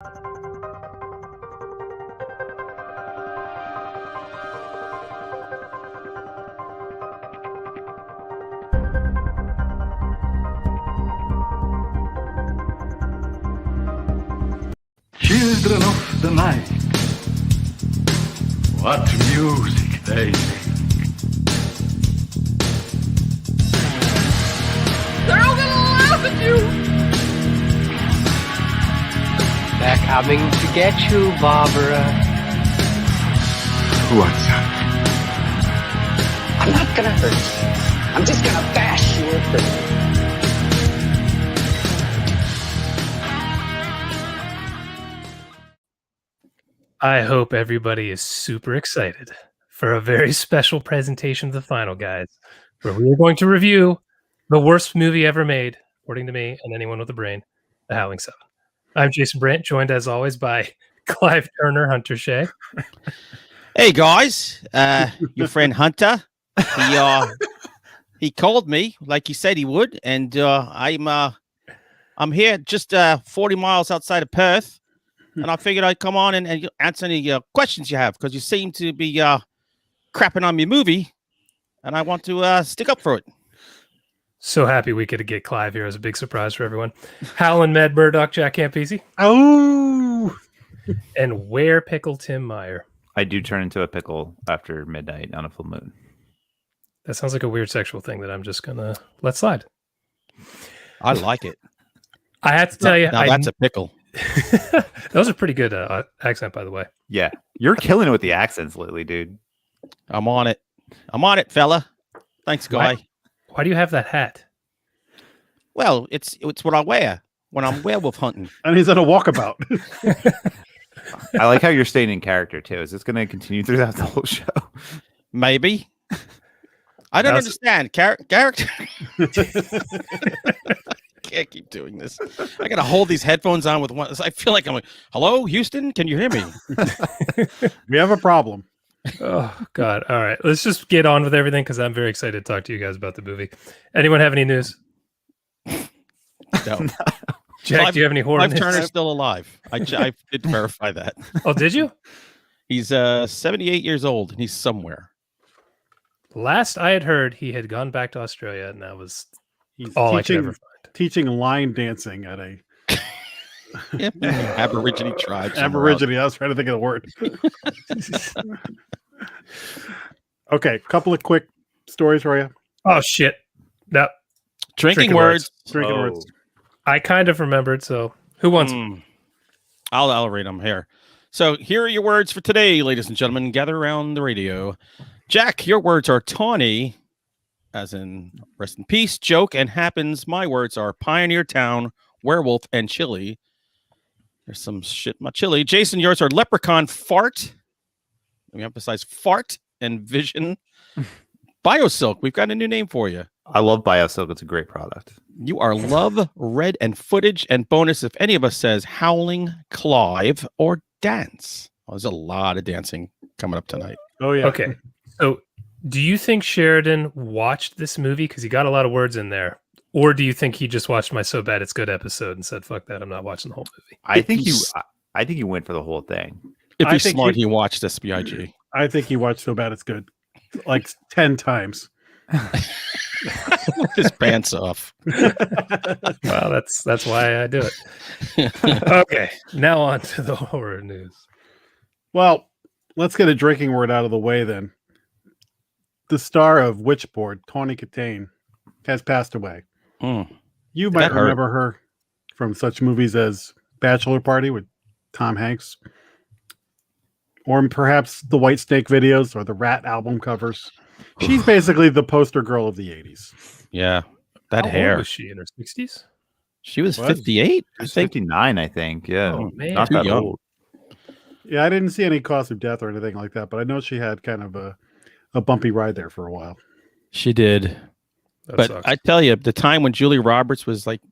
Children of the night, what music they make. They're all gonna laugh at you! They're coming to get you, Barbara. What's that? I'm not gonna hurt you. I'm just gonna bash you a bit. I hope everybody is super excited for a very special presentation of the final, guys, where we are going to review the worst movie ever made, according to me and anyone with a brain, The Howling 7. I'm Jason Brandt, joined as always by Clive Turner, Hunter Shea. Hey guys, your friend Hunter, he called me like he said he would, and I'm here just 40 miles outside of Perth, and I figured I'd come on and answer any questions you have, because you seem to be crapping on your movie, and I want to stick up for it. So happy we could get Clive here as a big surprise for everyone. Howling Med Murdoch, Jack Campese. Oh, and Where Pickle Tim Meyer. I do turn into a pickle after midnight on a full moon. That sounds like a weird sexual thing that I'm just gonna let slide. I like it. I have to tell you, now that's a pickle. That was a pretty good accent, by the way. Yeah, you're killing it with the accents lately, dude. I'm on it, fella. Thanks, guy. Why do you have that hat? Well, it's what I wear when I'm werewolf hunting. and he's on a walkabout. I like how you're staying in character too. Is this going to continue throughout the whole show? Maybe. I don't understand. Character. Can't keep doing this. I gotta hold these headphones on with one. I feel like I'm like, hello, Houston, can you hear me? We have a problem. Oh God! All right, let's just get on with everything because I'm very excited to talk to you guys about the movie. Anyone have any news? No. Jack, do you have any horror news? Turner's still alive. I did verify that. Oh, did you? He's 78 years old and he's somewhere. Last I had heard, he had gone back to Australia, and that was He's all I could ever find. Teaching line dancing at a Aborigine tribe. Aborigine. I was trying to think of the word. Okay, couple of quick stories for you. Oh shit! No. Drinking words. Drinking words. I kind of remembered. So who wants? I'll read them here. So here are your words for today, ladies and gentlemen. Gather around the radio. Jack, your words are tawny, as in rest in peace, joke, and happens. My words are Pioneer Town, werewolf, and chili. There's some shit my chili. Jason, yours are leprechaun, fart. Let me emphasize fart and vision. Biosilk, we've got a new name for you. I love Biosilk. It's a great product. You are love, red, and footage. And bonus, if any of us says howling, Clive, or dance. Well, there's a lot of dancing coming up tonight. Oh, yeah. Okay. So do you think Sheridan watched this movie? Because he got a lot of words in there. Or do you think he just watched my So Bad It's Good episode and said, fuck that, I'm not watching the whole movie? I think you went for the whole thing. If he's smart, he watched SBIG. I think he watched So Bad It's Good like 10 times. His pants off. Well, that's why I do it. Okay, now on to the horror news. Well, let's get a drinking word out of the way then. The star of Witchboard, Tawny Katane, has passed away. You might remember her from such movies as Bachelor Party with Tom Hanks, or perhaps the White Snake videos or the Rat album covers. She's basically the poster girl of the 80s. Yeah, that How hair. old was she in her 60s? She was 58? I think 59, I think. Yeah. Oh, man. Not that old. Yeah, I didn't see any cause of death or anything like that, but I know she had kind of a bumpy ride there for a while. She did. But sucks. I tell you, the time when Julia Roberts was like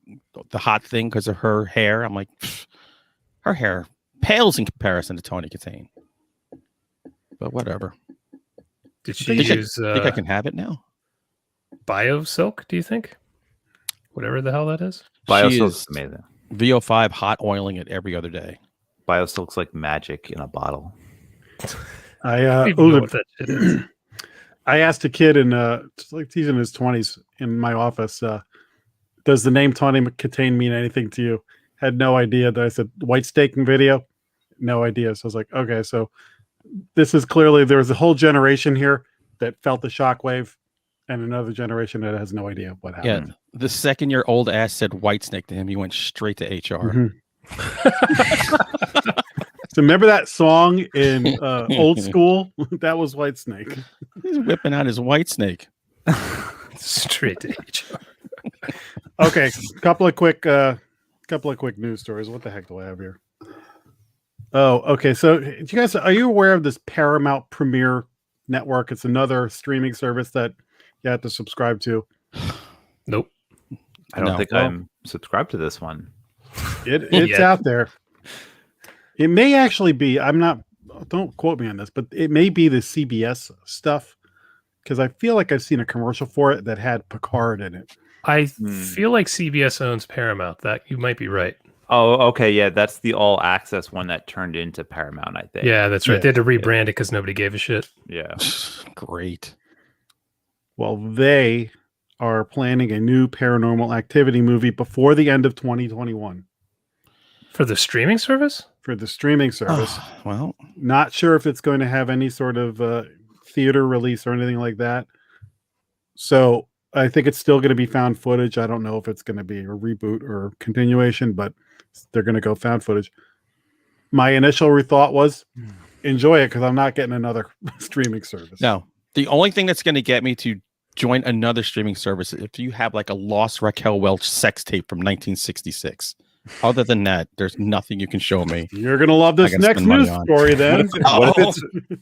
the hot thing because of her hair, I'm like, her hair pales in comparison to Tawny Katane. But whatever. Did she use think I can have it now? Biosilk, do you think? Whatever the hell that is. Biosilk's amazing. VO5 hot oiling it every other day. Bios looks like magic in a bottle. I don't even know what that shit is. I asked a kid like he's in his 20s in my office, does the name Tawny Katane mean anything to you? Had no idea. That I said white staking video, no idea. So I was like, okay, so this is clearly there was a whole generation here that felt the shockwave, and another generation that has no idea what happened. Yeah, the second your old ass said Whitesnake to him, he went straight to HR. Mm-hmm. So remember that song in Old School? That was Whitesnake. He's whipping out his Whitesnake. Straight to HR. Okay, couple of quick news stories. What the heck do I have here? Oh, okay. So, are you aware of this Paramount Premiere Network? It's another streaming service that you have to subscribe to. Nope. I don't think I'm subscribed to this one. It's out there. It may actually be. Don't quote me on this, but it may be the CBS stuff because I feel like I've seen a commercial for it that had Picard in it. I feel like CBS owns Paramount. That you might be right. Oh, okay. Yeah, that's the all access one that turned into Paramount, I think. Yeah, that's right. Yeah. They had to rebrand it because nobody gave a shit. Yeah. Great. Well, they are planning a new Paranormal Activity movie before the end of 2021. For the streaming service? For the streaming service. Well, not sure if it's going to have any sort of theater release or anything like that. So I think it's still going to be found footage. I don't know if it's going to be a reboot or continuation, but they're going to go found footage. My initial thought was enjoy it because I'm not getting another streaming service. No, the only thing that's going to get me to join another streaming service is if you have like a lost Raquel Welch sex tape from 1966. Other than that, there's nothing you can show me. You're going to love this next news story then.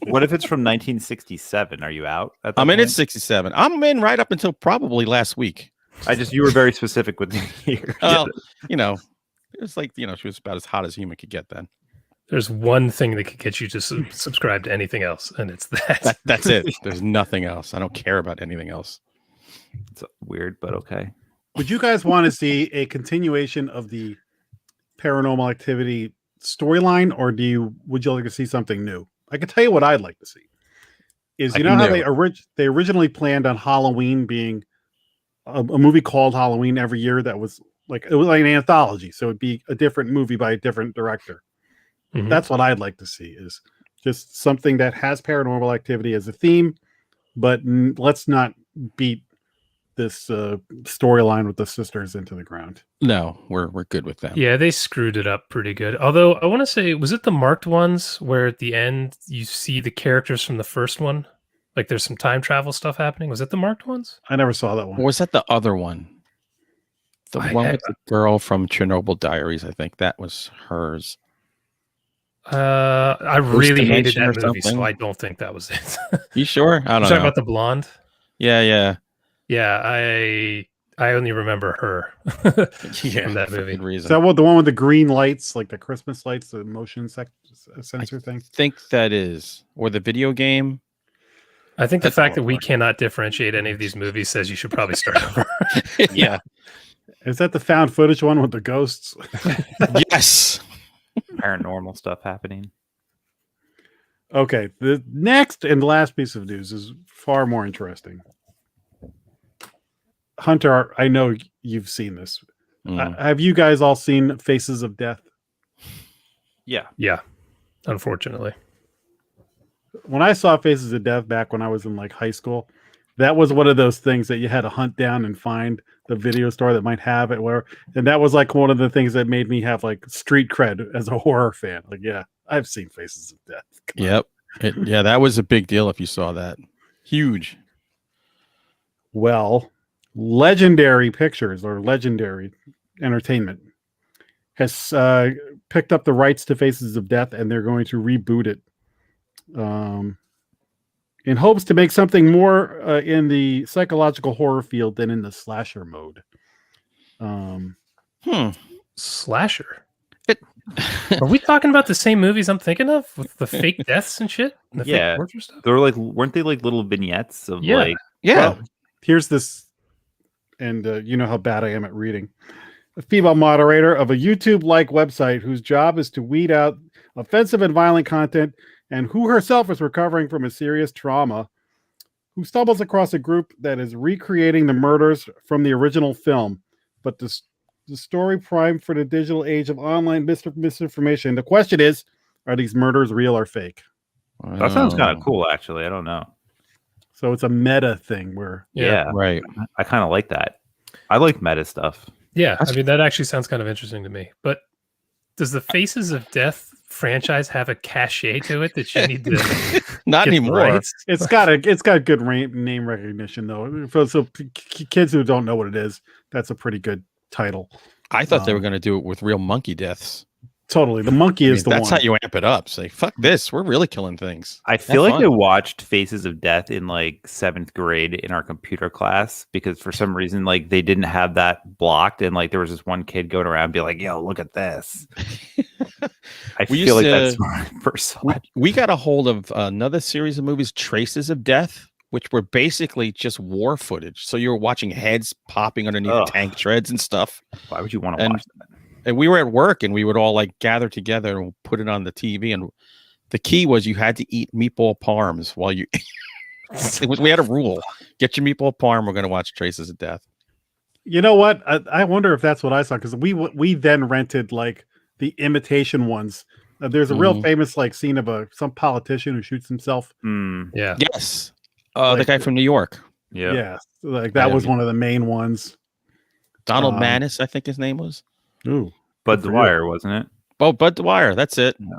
What if it's from 1967? Are you out? I'm in at 67. I'm in right up until probably last week. You were very specific with the year. Well, it's like, she was about as hot as human could get then. There's one thing that could get you to subscribe to anything else, and it's that. That's it. There's nothing else. I don't care about anything else. It's weird, but okay. Would you guys want to see a continuation of the Paranormal Activity storyline, or would you like to see something new? I can tell you what I'd like to see. How they originally planned on Halloween being a movie called Halloween every year that was like an anthology, so it'd be a different movie by a different director. Mm-hmm. That's what I'd like to see, is just something that has Paranormal Activity as a theme, but let's not beat this storyline with the sisters into the ground. No, we're good with them. Yeah, they screwed it up pretty good. Although I want to say, was it the marked ones where at the end you see the characters from the first one? Like there's some time travel stuff happening. Was it the marked ones? I never saw that one. Or was that the other one? The one with the girl from Chernobyl Diaries, I think that was hers. I really hated that movie, so I don't think that was it. You sure? I don't know. Talking about the blonde? Yeah. Yeah, I only remember her from that movie. Is that the one with the green lights, like the Christmas lights, the motion sensor thing? I think that is. Or the video game. I think the fact that we cannot differentiate any of these movies says you should probably start over. Yeah. Is that the found footage one with the ghosts? Yes. Paranormal stuff happening. Okay. The next and last piece of news is far more interesting. Hunter, I know you've seen this. Have you guys all seen Faces of Death? Yeah. Unfortunately. When I saw Faces of Death back when I was in like high school, that was one of those things that you had to hunt down and find the video store that might have it. And that was like one of the things that made me have like street cred as a horror fan. Like, yeah, I've seen Faces of Death. Yep. That was a big deal if you saw that. Huge. Well, Legendary Pictures or Legendary Entertainment has picked up the rights to Faces of Death, and they're going to reboot it in hopes to make something more in the psychological horror field than in the slasher mode. Slasher? Are we talking about the same movies I'm thinking of with the fake deaths and shit? And the fake torture stuff? They're like, weren't they like little vignettes of Well, here's this. And you know how bad I am at reading. a female moderator of a YouTube-like website whose job is to weed out offensive and violent content, and who herself is recovering from a serious trauma, who stumbles across a group that is recreating the murders from the original film. But the story primed for the digital age of online misinformation. The question is, are these murders real or fake? That sounds kind of cool, actually. I don't know. So it's a meta thing where... Yeah, right. I kind of like that. I like meta stuff. Yeah, I mean, that actually sounds kind of interesting to me. But does the Faces of Death franchise have a cachet to it that you need to not anymore? Rights? It's got good name recognition though. So kids who don't know what it is, that's a pretty good title. I thought they were going to do it with real monkey deaths. Totally, the monkey is the that's one. how you amp it up. Say, fuck this, we're really killing things. I feel like I watched Faces of Death in like 7th grade in our computer class because for some reason like they didn't have that blocked, and like there was this one kid going around and be like, "Yo, look at this." I feel like that's my first thought. We got a hold of another series of movies, Traces of Death, which were basically just war footage. So you were watching heads popping underneath tank treads and stuff. Why would you want to watch that? And we were at work and we would all like gather together and put it on the TV. And the key was you had to eat meatball parms while you. We had a rule: get your meatball parm. We're going to watch Traces of Death. You know what? I wonder if that's what I saw because we then rented like the imitation ones. There's a real famous like scene of some politician who shoots himself. Yeah. Yes. The guy from New York. Yeah. Yeah. Like that was one of the main ones. Donald Mannis, I think his name was. Ooh. Bud Dwyer, wasn't it? Oh, Bud Dwyer. That's it. Yeah.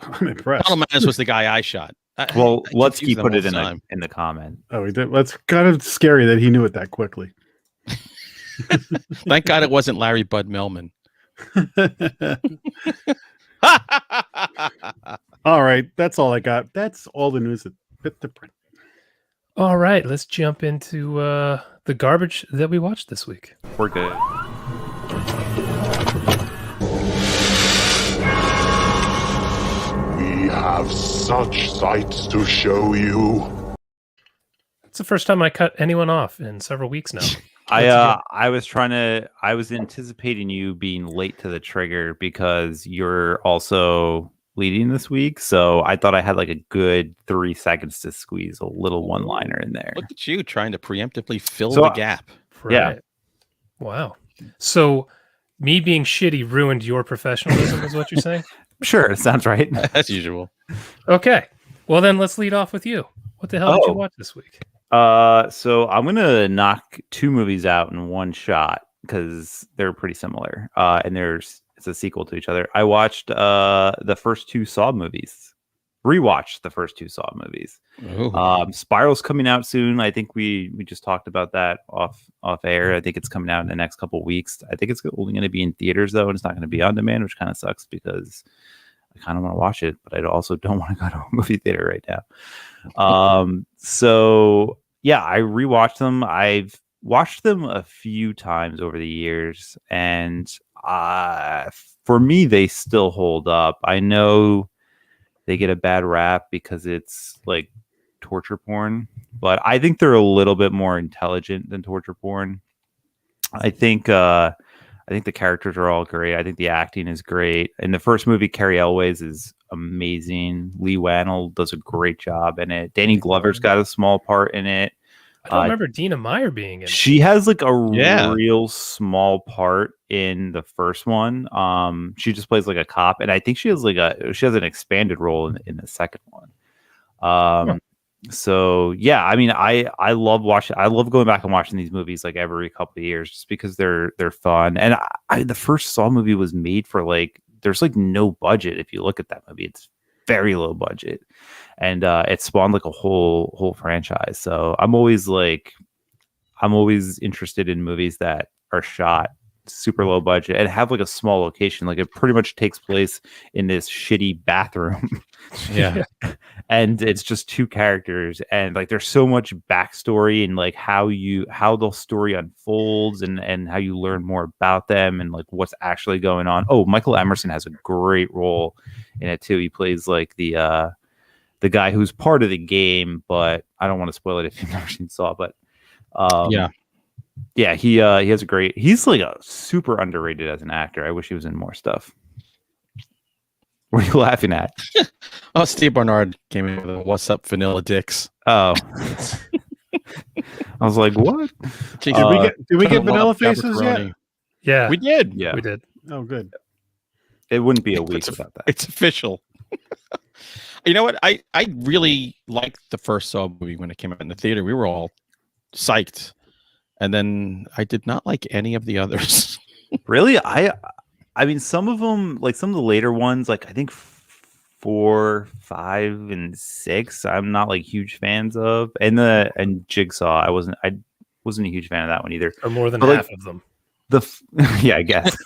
I'm impressed. Donald Mannis was the guy I shot. Well, Lutsky put it in the comment. Oh, he did. That's kind of scary that he knew it that quickly. Thank God it wasn't Larry Bud Millman. All right. That's all I got. That's all the news that fit the print. All right. Let's jump into the garbage that we watched this week. We're good. We have such sights to show you. It's the first time I cut anyone off in several weeks now. I was anticipating you being late to the trigger because you're also leading this week. So I thought I had like a good 3 seconds to squeeze a little one-liner in there. Look at you trying to preemptively fill the gap. Right. Yeah. Wow. So me being shitty ruined your professionalism is what you're saying? Sure. Sounds right. As usual. Okay. Well, then let's lead off with you. What the hell did you watch this week? So I'm going to knock 2 movies out in one shot because they're pretty similar. And it's a sequel to each other. I watched the first 2 Saw movies. Rewatched the first 2 Saw movies. Spiral's coming out soon. I think we just talked about that off air. I think it's coming out in the next couple weeks. I think it's only going to be in theaters though, and it's not going to be on demand, which kind of sucks because I kind of want to watch it, but I also don't want to go to a movie theater right now. So yeah, I rewatched them. I've watched them a few times over the years, and for me, they still hold up. I know they get a bad rap because it's like torture porn, but I think they're a little bit more intelligent than torture porn. I think the characters are all great. I think the acting is great. In the first movie, Carrie Elways is amazing. Lee Wannell does a great job in it. Danny Glover's got a small part in it. I don't remember Dina Meyer being in it. She has like a real small part in the first one. She just plays like a cop, and I think she has an expanded role in the second one. So yeah, I mean, I love watching. I love going back and watching these movies like every couple of years, just because they're fun. And the first Saw movie was made for like there's like no budget. If you look at that movie, it's very low budget, and it spawned like a whole franchise. So I'm always interested in movies that are shot super low budget and have like a small location. Like it pretty much takes place in this shitty bathroom. Yeah. And it's just 2 characters, and like there's so much backstory and like how the story unfolds and how you learn more about them and like what's actually going on. Oh, Michael Emerson has a great role in it too. He plays like the guy who's part of the game, but I don't want to spoil it if you've never seen Saw, but Yeah, he has a great. He's like a super underrated as an actor. I wish he was in more stuff. What are you laughing at? Oh, Steve Barnard came in with a "What's up, Vanilla Dicks?" Oh, I was like, what? Did we get Vanilla Faces yet? Yeah, we did. Yeah, we did. Oh, good. It wouldn't be a week without that. It's official. You know what? I really liked the first Saw movie when it came out in the theater. We were all psyched, and then I did not like any of the others. Really, I mean, some of them, like some of the later ones, like I think 4, 5, and 6, I'm not like huge fans of, and Jigsaw, I wasn't a huge fan of that one either. Or more than but half of them. Yeah, I guess.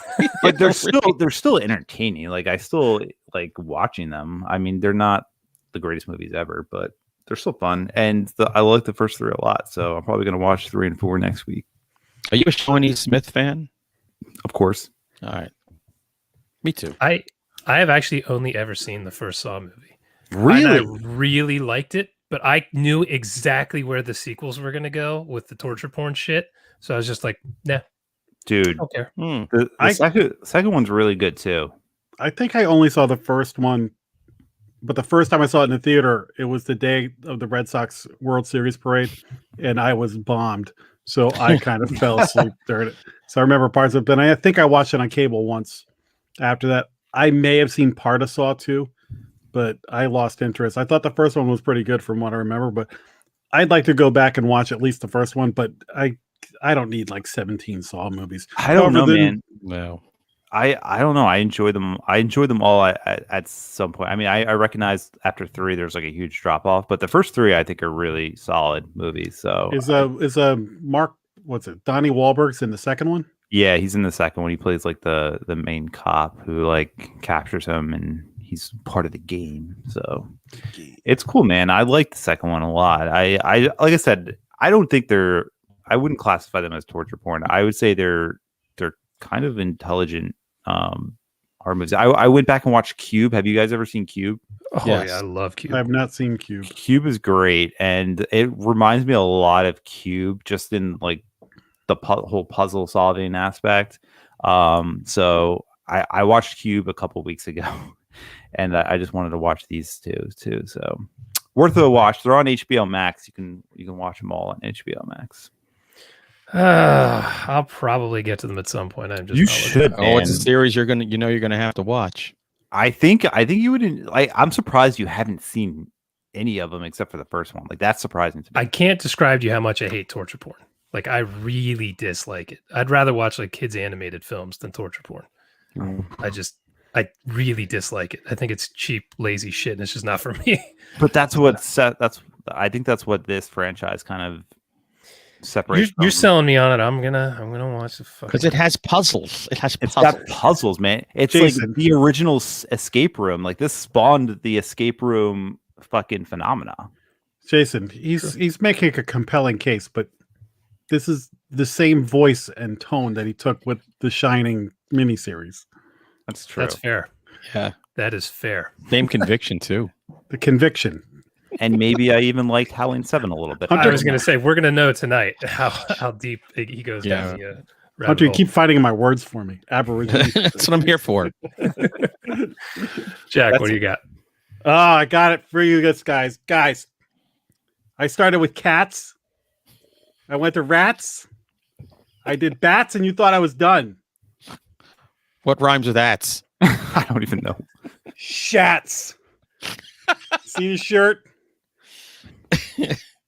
But they're still entertaining. Like I still like watching them. I mean, they're not the greatest movies ever, but they're still fun. And I like the first 3 a lot, so I'm probably gonna watch 3 and 4 next week. Are you a Shawnee Smith fan? Of course. All right. Me too. I have actually only ever seen the first Saw movie. Really? And I really liked it, but I knew exactly where the sequels were going to go with the torture porn shit. So I was just like, nah. Dude, I don't care. The second one's really good too. I think I only saw the first one, but the first time I saw it in the theater, it was the day of the Red Sox World Series parade, and I was bombed. So I kind of fell asleep during it. So I remember parts of it, but I think I watched it on cable once. After that, I may have seen part of Saw 2, but I lost interest. I thought the first one was pretty good from what I remember, but I'd like to go back and watch at least the first one, but I don't need like 17 Saw movies. I don't know, man. No. I don't know. I enjoy them. I enjoy them all at some point. I mean, I recognize after 3 there's like a huge drop off, but the first 3 I think are really solid movies. So is Mark, what's it? Donnie Wahlberg's in the second one? Yeah, he's in the second one. He plays like the main cop who like captures him, and he's part of the game. So it's cool, man. I like the second one a lot. I like I said, I don't think I wouldn't classify them as torture porn. I would say they're kind of intelligent horror movies. I went back and watched Cube. Have you guys ever seen Cube? Oh yes. Yeah, I love Cube. I have not seen Cube. Cube is great, and it reminds me a lot of Cube, just in like the whole puzzle solving aspect. So I watched Cube a couple weeks ago, and I just wanted to watch these two too. So worth a watch. They're on HBO Max. You can watch them all on HBO Max. I'll probably get to them at some point. I'm just you should. Oh, it's a series you're gonna have to watch. I think you wouldn't. I'm surprised you haven't seen any of them except for the first one. Like that's surprising to me. I can't describe to you how much I hate torture porn. Like I really dislike it. I'd rather watch like kids animated films than torture porn. I really dislike it. I think it's cheap, lazy shit, and it's just not for me. But I think that's what this franchise kind of separates. You're selling me on it. I'm gonna watch the fuck because it has puzzles. It's got puzzles, man. It's Jason. Like the original escape room. Like this spawned the escape room fucking phenomena. Jason, he's making a compelling case, but this is the same voice and tone that he took with the Shining miniseries. That's true. That's fair. Yeah, that is fair. Same conviction too. The conviction. And maybe I even liked Howling 7 a little bit. I was going to say we're going to know tonight how deep he goes down the Hunter, you keep fighting my words for me. Aborigine. That's what I'm here for. Jack, what do you got? Oh, I got it for you guys. Guys, I started with cats. I went to rats. I did bats, and you thought I was done. What rhymes with ats? I don't even know. Shats. See the shirt?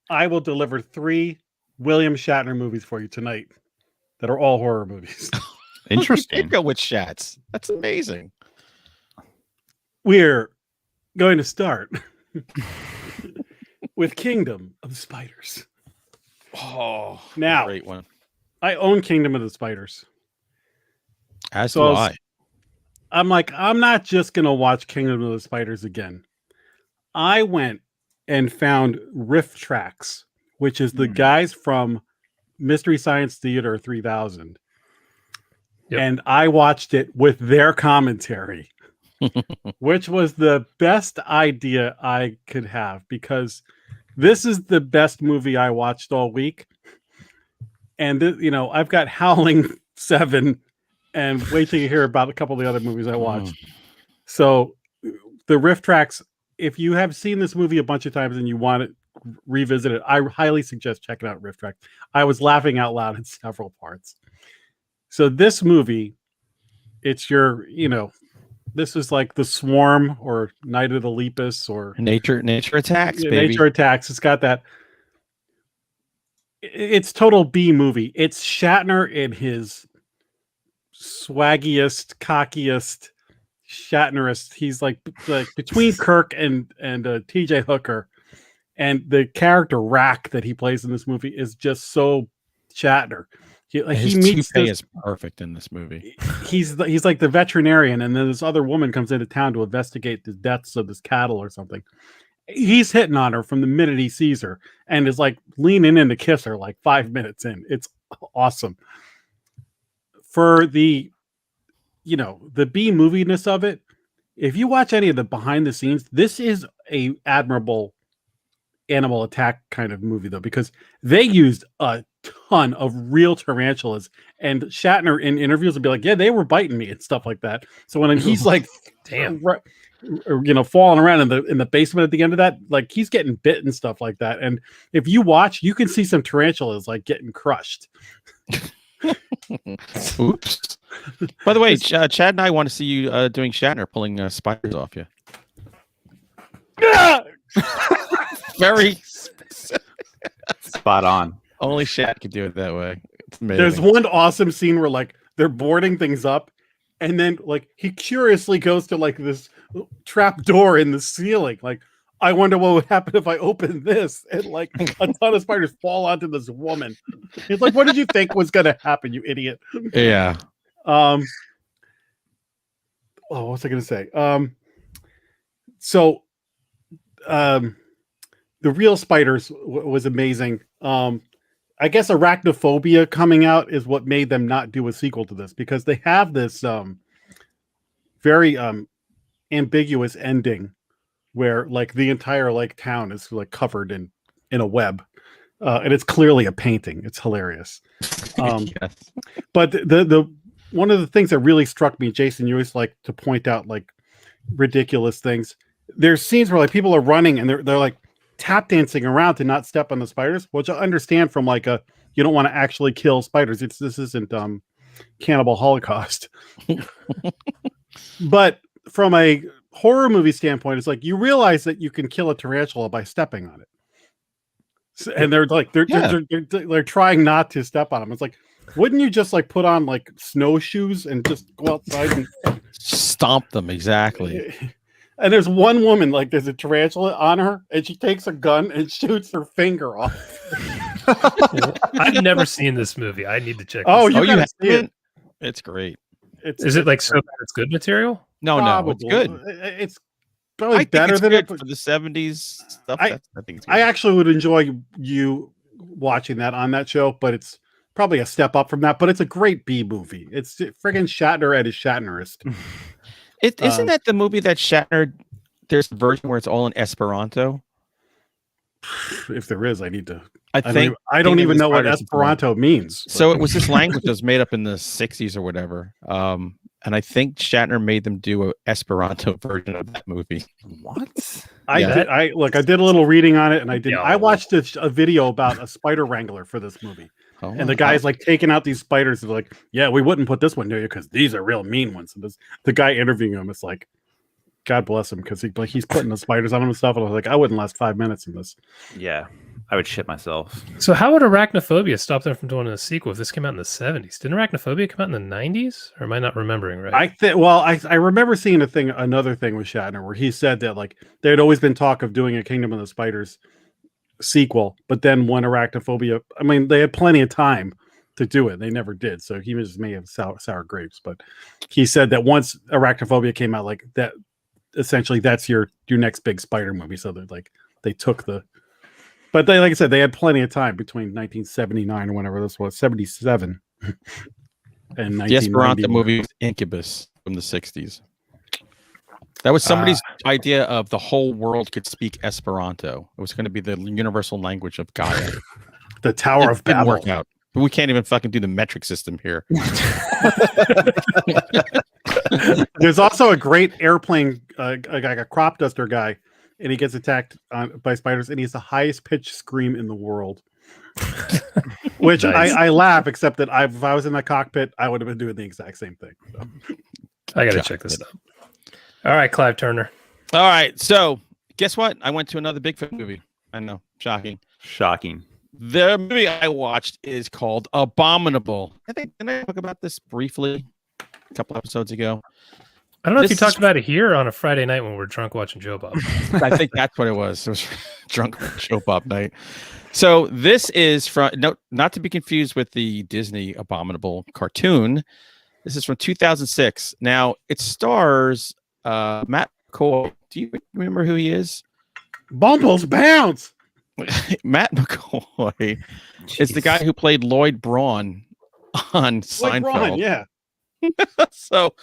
I will deliver 3 William Shatner movies for you tonight that are all horror movies. Interesting. You did go with Shats. That's amazing. We're going to start with Kingdom of the Spiders. Oh, now, great one. I own Kingdom of the Spiders. As do I. I'm like, I'm not just going to watch Kingdom of the Spiders again. I went and found Riff Tracks, which is the guys from Mystery Science Theater 3000. Yep. And I watched it with their commentary, which was the best idea I could have, because this is the best movie I watched all week. And I've got Howling 7, and wait till you hear about a couple of the other movies I watched. So the riff tracks, if you have seen this movie a bunch of times and you want to revisit it, I highly suggest checking out riff tracks. I was laughing out loud in several parts. So this movie, it's your, this is like The Swarm or Night of the Lepus or Nature Attacks, baby. Nature Attacks. It's got that. It's total B movie. It's Shatner in his swaggiest, cockiest, Shatnerist. He's like between Kirk and T.J. Hooker, and the character Rack that he plays in this movie is just so Shatner. His toupee is perfect in this movie. He's like the veterinarian, and then this other woman comes into town to investigate the deaths of this cattle or something. He's hitting on her from the minute he sees her, and is like leaning in to kiss her like 5 minutes in. It's awesome. For the the B moviness of it, if you watch any of the behind the scenes, this is a admirable animal attack kind of movie though, because they used a ton of real tarantulas, and Shatner in interviews would be like, yeah, they were biting me and stuff like that. So when he's like, damn, falling around in the basement at the end of that, like he's getting bit and stuff like that. And if you watch, you can see some tarantulas like getting crushed. Oops. By the way, Chad and I want to see you doing Shatner pulling spiders off you. Very spot on. Only Shat could do it that way. There's one awesome scene where like they're boarding things up, and then like he curiously goes to like this trap door in the ceiling. Like, I wonder what would happen if I open this, and like a ton of spiders fall onto this woman. It's like, what did you think was going to happen, you idiot? Yeah. What was I going to say? The real spiders was amazing. I guess Arachnophobia coming out is what made them not do a sequel to this, because they have this very ambiguous ending where like the entire like town is like covered in a web, and it's clearly a painting. It's hilarious. Yes. But the one of the things that really struck me, Jason, you always like to point out like ridiculous things. There's scenes where like people are running and they're like tap dancing around to not step on the spiders, which I understand from like you don't want to actually kill spiders. This isn't Cannibal Holocaust. But from a horror movie standpoint, it's like you realize that you can kill a tarantula by stepping on it. So, and they're like they're trying not to step on them. It's like, wouldn't you just like put on like snowshoes and just go outside and stomp them? Exactly. And there's one woman, like there's a tarantula on her, and she takes a gun and shoots her finger off. I've never seen this movie. I need to check. Oh, you have see it? It's great. Is it like so bad it's good material? No, it's good. It's probably better than it for the 70s stuff. I think it's good. I actually would enjoy you watching that on that show, but it's probably a step up from that. But it's a great B movie. It's friggin' Shatner at his Shatnerist. Isn't that the movie that Shatner? There's a version where it's all in Esperanto. If there is, I need to. I don't even know what Esperanto means. But. So it was this language that was made up in the 60s or whatever. And I think Shatner made them do an Esperanto version of that movie. What? I did a little reading on it, and I watched a video about a spider wrangler for this movie. Oh, and the guy's like taking out these spiders and like, yeah, we wouldn't put this one to you because these are real mean ones. And the guy interviewing him is like, God bless him, because he's putting the spiders on him and stuff. And I was like, I wouldn't last 5 minutes in this. Yeah, I would shit myself. So how would Arachnophobia stop them from doing a sequel if this came out in the 70s? Didn't Arachnophobia come out in the 90s? Or am I not remembering right? I remember seeing another thing with Shatner where he said that like there had always been talk of doing a Kingdom of the Spiders sequel, but then when Arachnophobia, I mean, they had plenty of time to do it. They never did. So he just may have sour grapes, but he said that once Arachnophobia came out, like that, essentially that's your next big spider movie. So they're like, they took but they, like I said, they had plenty of time between 1979 or whenever this was, 77 and 1990. The Esperanto movie was Incubus from the 60s. That was somebody's idea of the whole world could speak Esperanto. It was going to be the universal language of Gaia. The Tower of Babel. Didn't work out. But we can't even fucking do the metric system here. There's also a great airplane, a crop duster guy, and he gets attacked by spiders, and he's the highest pitched scream in the world. Which nice. I laugh, except that if I was in the cockpit, I would have been doing the exact same thing. So. I got to check this out. All right, Clive Turner. All right, so guess what? I went to another Bigfoot movie. I know, shocking. The movie I watched is called Abominable. Didn't I talk about this briefly a couple episodes ago? I don't know if you talked about it here on a Friday night when we were drunk watching Joe Bob. I think that's what it was. It was drunk Joe Bob night. So this is from, not to be confused with the Disney Abominable cartoon. This is from 2006. Now, it stars Matt McCoy. Do you remember who he is? Bumbles bounce. Matt McCoy is the guy who played Lloyd Braun on Seinfeld. Braun, yeah. So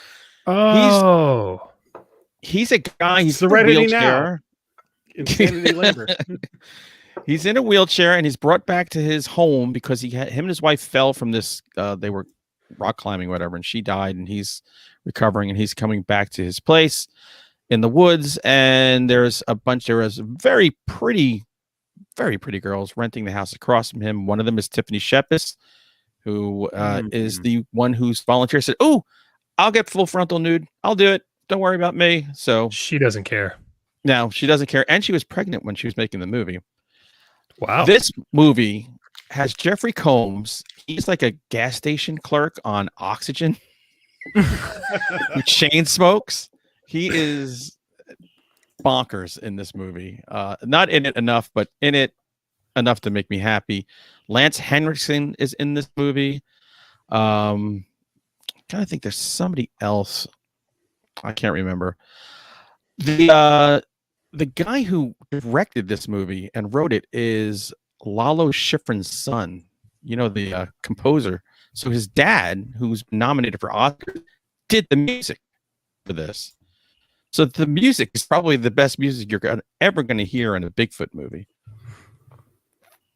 he's a guy. He's Serenity now. Insanity labor. He's in a wheelchair and he's brought back to his home because him and his wife fell from this. They were rock climbing, whatever, and she died. And he's recovering and he's coming back to his place in the woods. And there was very pretty girls renting the house across from him. One of them is Tiffany Shepis, who is the one who's volunteered. Said, "Oh, I'll get full frontal nude. I'll do it. Don't worry about me." So she doesn't care. No, she doesn't care. And she was pregnant when she was making the movie. Wow. This movie has Jeffrey Combs. He's like a gas station clerk on oxygen who chain smokes. He is bonkers in this movie. Not in it enough, but in it enough to make me happy. Lance Henriksen is in this movie. Kind of think there's somebody else. I can't remember. The guy who directed this movie and wrote it is Lalo Schifrin's son, the composer. So his dad, who's nominated for Oscars, did the music for this. So the music is probably the best music you're ever going to hear in a Bigfoot movie.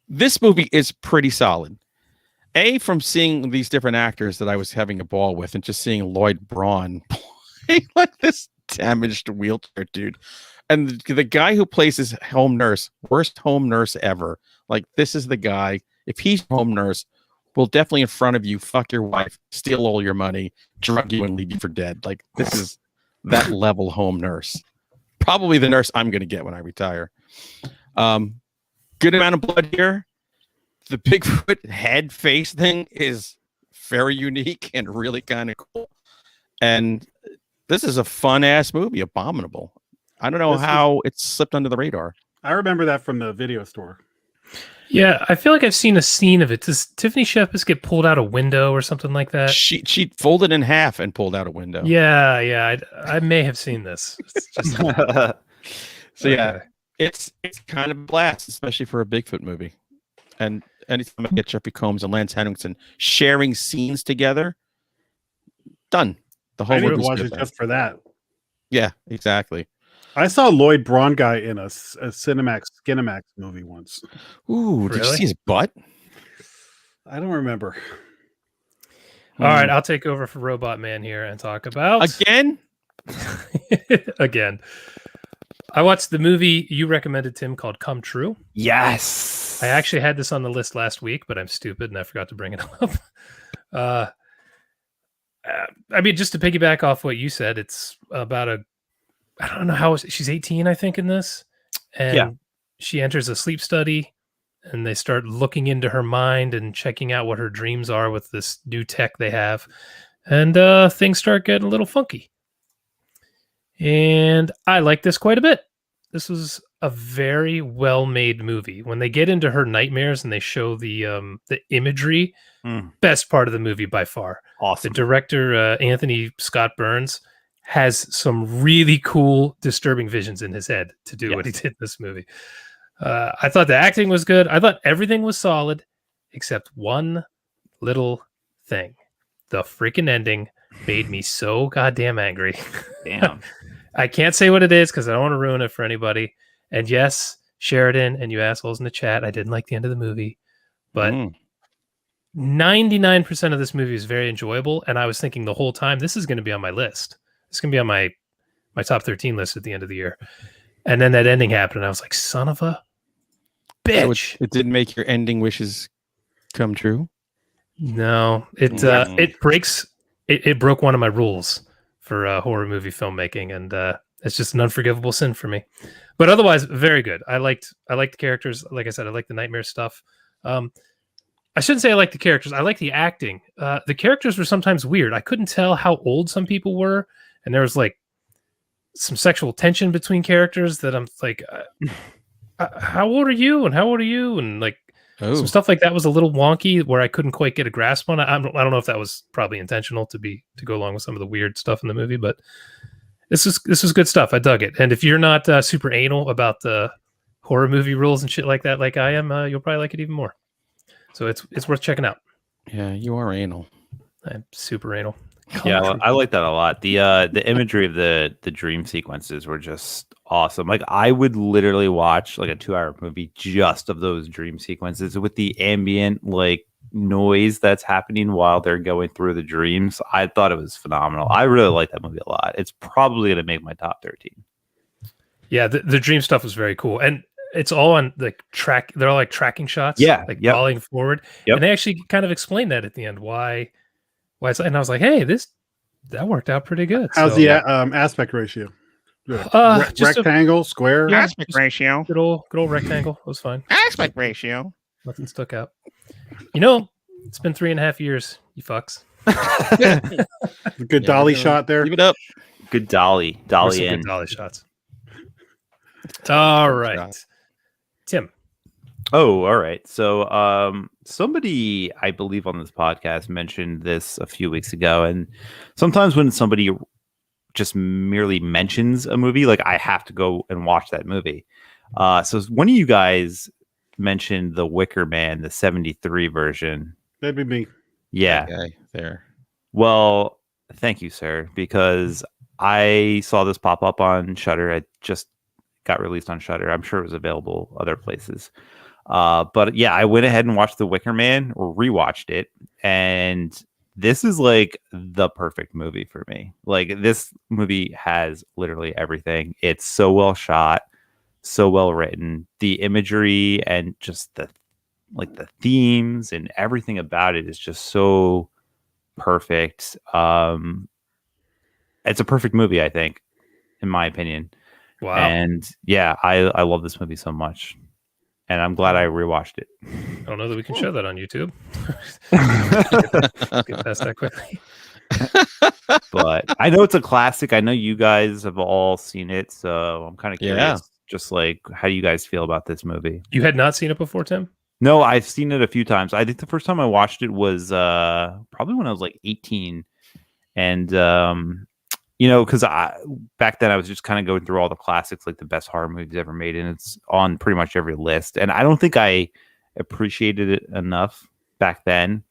This movie is pretty solid. From seeing these different actors that I was having a ball with and just seeing Lloyd Braun play like this damaged wheelchair dude. And the guy who plays his home nurse, worst home nurse ever. Like, this is the guy. If he's home nurse, will definitely in front of you fuck your wife, steal all your money, drug you, and leave you for dead. Like, this is that level home nurse. Probably the nurse I'm going to get when I retire. Good amount of blood here. The Bigfoot head face thing is very unique and really kind of cool. And this is a fun ass movie, Abominable. I don't know how it slipped under the radar. I remember that from the video store. Yeah, I feel like I've seen a scene of it. Does Tiffany Shepis get pulled out a window or something like that? She folded in half and pulled out a window. Yeah. I may have seen this. It's just... So yeah, it's kind of a blast, especially for a Bigfoot movie. And anytime I get Jeffrey Combs and Lance Henriksen sharing scenes together, done. The whole movie watch it just for that. Yeah, exactly. I saw Lloyd Braun guy in a Skinemax movie once. Ooh, did you see his butt? I don't remember. All right, I'll take over for Robot Man here and talk about again. Again, I watched the movie you recommended, Tim, called Come True. Yes, I actually had this on the list last week, but I'm stupid and I forgot to bring it up. I mean, just to piggyback off what you said, it's about I don't know how she's 18, I think, in this. And she enters a sleep study and they start looking into her mind and checking out what her dreams are with this new tech they have. And things start getting a little funky. And I like this quite a bit. This was a very well-made movie. When they get into her nightmares and they show the imagery, best part of the movie by far. Awesome. The director, Anthony Scott Burns, has some really cool, disturbing visions in his head to do what he did in this movie. I thought the acting was good. I thought everything was solid, except one little thing. The freaking ending made me so goddamn angry. Damn. I can't say what it is because I don't want to ruin it for anybody. And yes, Sheridan and you assholes in the chat, I didn't like the end of the movie. But 99% of this movie is very enjoyable, and I was thinking the whole time this is going to be on my list. It's going to be on my top 13 list at the end of the year. And then that ending happened, and I was like, son of a bitch. So it didn't make your ending wishes come true? No, it broke one of my rules for horror movie filmmaking, and it's just an unforgivable sin for me. But otherwise, very good. I liked the characters. Like I said, I like the nightmare stuff. I shouldn't say I like the characters. I like the acting. The characters were sometimes weird. I couldn't tell how old some people were, and there was like some sexual tension between characters that I'm like, how old are you? And how old are you? And like some stuff like that was a little wonky where I couldn't quite get a grasp on it. I don't know if that was probably intentional to go along with some of the weird stuff in the movie, but this was good stuff. I dug it. And if you're not super anal about the horror movie rules and shit like that, like I am, you'll probably like it even more. So it's worth checking out. Yeah, you are anal. I'm super anal. Yeah, I like that a lot. The imagery of the dream sequences were just awesome. Like I would literally watch like a 2-hour movie just of those dream sequences with the ambient like noise that's happening while they're going through the dreams. I thought it was phenomenal. I really like that movie a lot. It's probably going to make my top 13. Yeah, the dream stuff was very cool. And it's all on like track. They're all like tracking shots. Yeah, like falling forward. Yep. And they actually kind of explained that at the end why it's, and I was like, hey, that worked out pretty good. How's the aspect ratio? Rectangle, square, aspect ratio. Good old rectangle. It was fine. Aspect ratio. Nothing stuck out. You know, it's been 3.5 years. You fucks. Good dolly shot there. Keep it up. Good dolly in. Good dolly shots. All right, Tim. Oh, all right. So somebody, I believe on this podcast mentioned this a few weeks ago. And sometimes when somebody just merely mentions a movie, like I have to go and watch that movie. So one of you guys mentioned The Wicker Man, the 73 version. That'd be me. Yeah. Okay, there. Well, thank you, sir, because I saw this pop up on Shudder. It just got released on Shudder. I'm sure it was available other places. But yeah, I went ahead and watched The Wicker Man, or rewatched it, and this is like the perfect movie for me. Like this movie has literally everything. It's so well shot, so well written. The imagery and just the themes and everything about it is just so perfect. It's a perfect movie, I think, in my opinion. Wow. And yeah, I love this movie so much. And I'm glad I rewatched it. I don't know that we can show that on YouTube. Get past that quickly. But I know it's a classic. I know you guys have all seen it, so I'm kind of curious. Just like, how do you guys feel about this movie? You had not seen it before, Tim? No, I've seen it a few times. I think the first time I watched it was probably when I was like 18, and because back then I was just kind of going through all the classics, like the best horror movies ever made, and it's on pretty much every list. And I don't think I appreciated it enough back then.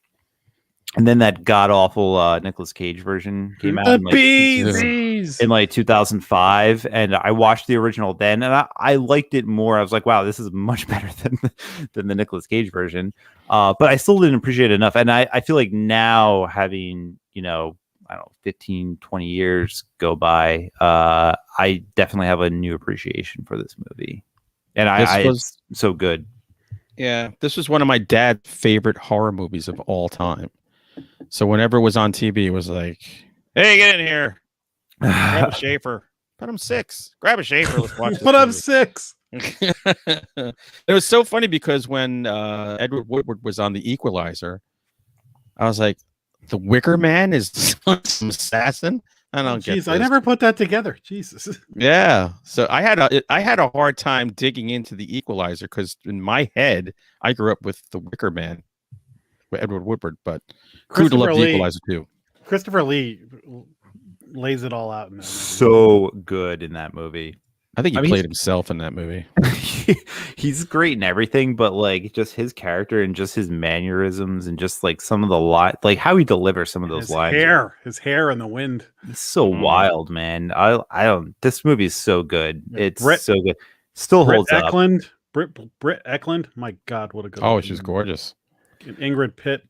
And then that god awful Nicolas Cage version came out in like 2005, and I watched the original then, and I liked it more. I was like, wow, this is much better than the Nicolas Cage version. But I still didn't appreciate it enough. And I feel like now, having I don't know, 15, 20 years go by, I definitely have a new appreciation for this movie. And it's so good. Yeah, this was one of my dad's favorite horror movies of all time. So whenever it was on TV, it was like, hey, get in here. Grab a Schaefer. But I'm 6. Grab a Schaefer. Let's watch this But I'm 6. It was so funny because when Edward Woodward was on The Equalizer, I was like, The Wicker Man is some assassin? I don't get this. I never put that together. Jesus. Yeah. So I had a hard time digging into The Equalizer because in my head, I grew up with The Wicker Man with Edward Woodward, but who'd love The Equalizer too? Christopher Lee lays it all out in that movie. So good in that movie. I think he played himself in that movie. He's great in everything, but like just his character and just his mannerisms and just like some of the like how he delivers some of those lines. His hair in the wind. It's so wild, man. I don't. This movie is so good. It's so good. Still holds up. Britt Eklund. My God, what a good. Oh, she's gorgeous. And Ingrid Pitt.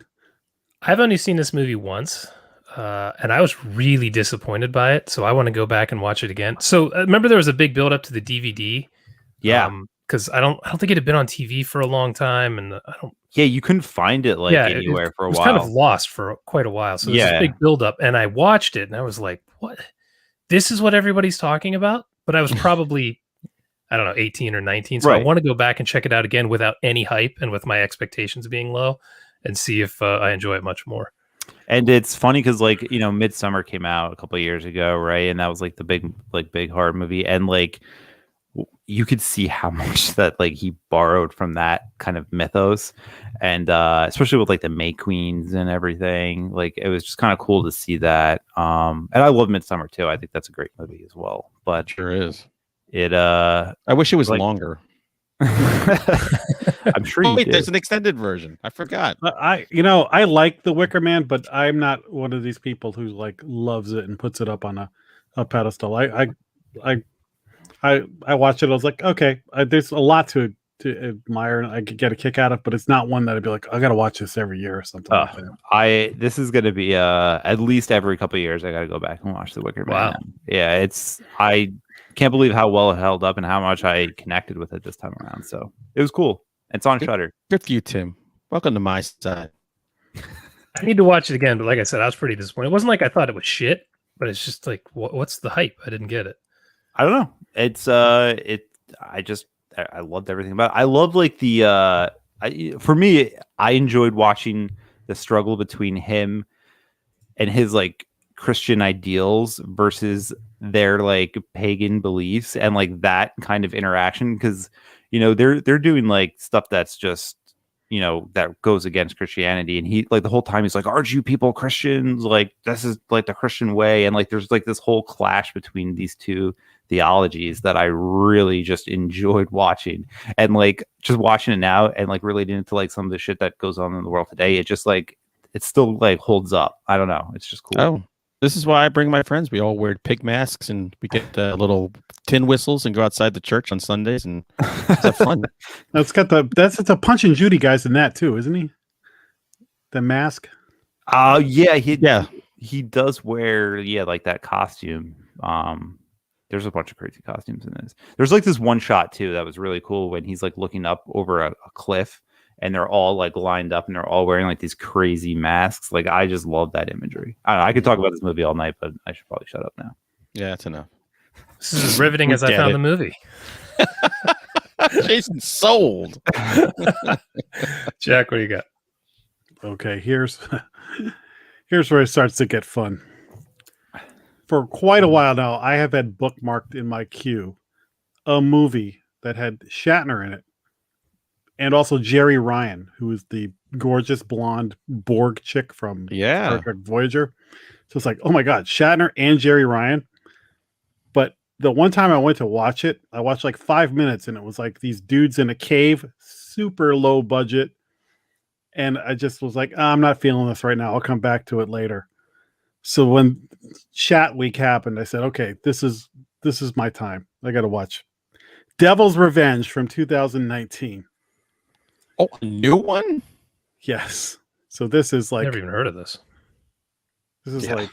I've only seen this movie once, and I was really disappointed by it. So I want to go back and watch it again. So remember, there was a big build up to the DVD. Yeah, because I don't think it had been on TV for a long time, and I don't. Yeah, you couldn't find it anywhere for a while. It was kind of lost for quite a while. So there's this big build up, and I watched it, and I was like, "What? This is what everybody's talking about?" But I was probably, I don't know, 18 or 19. So I want to go back and check it out again without any hype and with my expectations being low, and see if I enjoy it much more. And it's funny because Midsummer came out a couple of years ago, right? And that was the big horror movie, and you could see how much that he borrowed from that kind of mythos, and especially with the May Queens and everything. It was just kind of cool to see that. And I love Midsummer too. I think that's a great movie as well. But sure is. It I wish it was longer. I'm sure you did. There's an extended version. I forgot. I like The Wicker Man, but I'm not one of these people who loves it and puts it up on a pedestal. I watched it. I was like, okay, there's a lot to admire, and I could get a kick out of, but it's not one that I'd be like, I got to watch this every year or something. Like that. This is going to be at least every couple of years. I got to go back and watch The Wicker Man. Wow. Yeah, I can't believe how well it held up and how much I connected with it this time around. So it was cool. It's on Shudder. Good for you, Tim. Welcome to my side. I need to watch it again, but like I said, I was pretty disappointed. It wasn't like I thought it was shit, but it's just what's the hype? I didn't get it. I don't know. It's I loved everything about it. I love for me, I enjoyed watching the struggle between him and his Christian ideals versus their pagan beliefs, and that kind of interaction, because they're doing stuff that's just that goes against Christianity, and he the whole time he's like, aren't you people Christians? This is the Christian way, and there's this whole clash between these two theologies that I really just enjoyed watching, and just watching it now and relating it to some of the shit that goes on in the world today. It just it still holds up. I don't know. It's just cool. Oh, this is why I bring my friends. We all wear pig masks, and we get little tin whistles and go outside the church on Sundays, and it's fun. It's a Punch and Judy guys in that too, isn't he? The mask. He does wear that costume. There's a bunch of crazy costumes in this. There's this one shot too that was really cool when he's looking up over a cliff, and they're all lined up, and they're all wearing these crazy masks. I just love that imagery. I could talk about this movie all night, but I should probably shut up now. Yeah, that's enough. This is as riveting as I found the movie. Jason sold. Jack, what do you got? Okay, here's where it starts to get fun. For quite a while now, I have had bookmarked in my queue a movie that had Shatner in it, and also Jerry Ryan, who is the gorgeous blonde Borg chick from Star Trek Voyager. So it's like, oh my God, Shatner and Jerry Ryan. But the one time I went to watch it, I watched 5 minutes, and it was these dudes in a cave, super low budget. And I just was like, I'm not feeling this right now. I'll come back to it later. So when Chat Week happened, I said, okay, this is my time. I got to watch Devil's Revenge from 2019. Oh, a new one? Yes. So this is never even heard of this. This is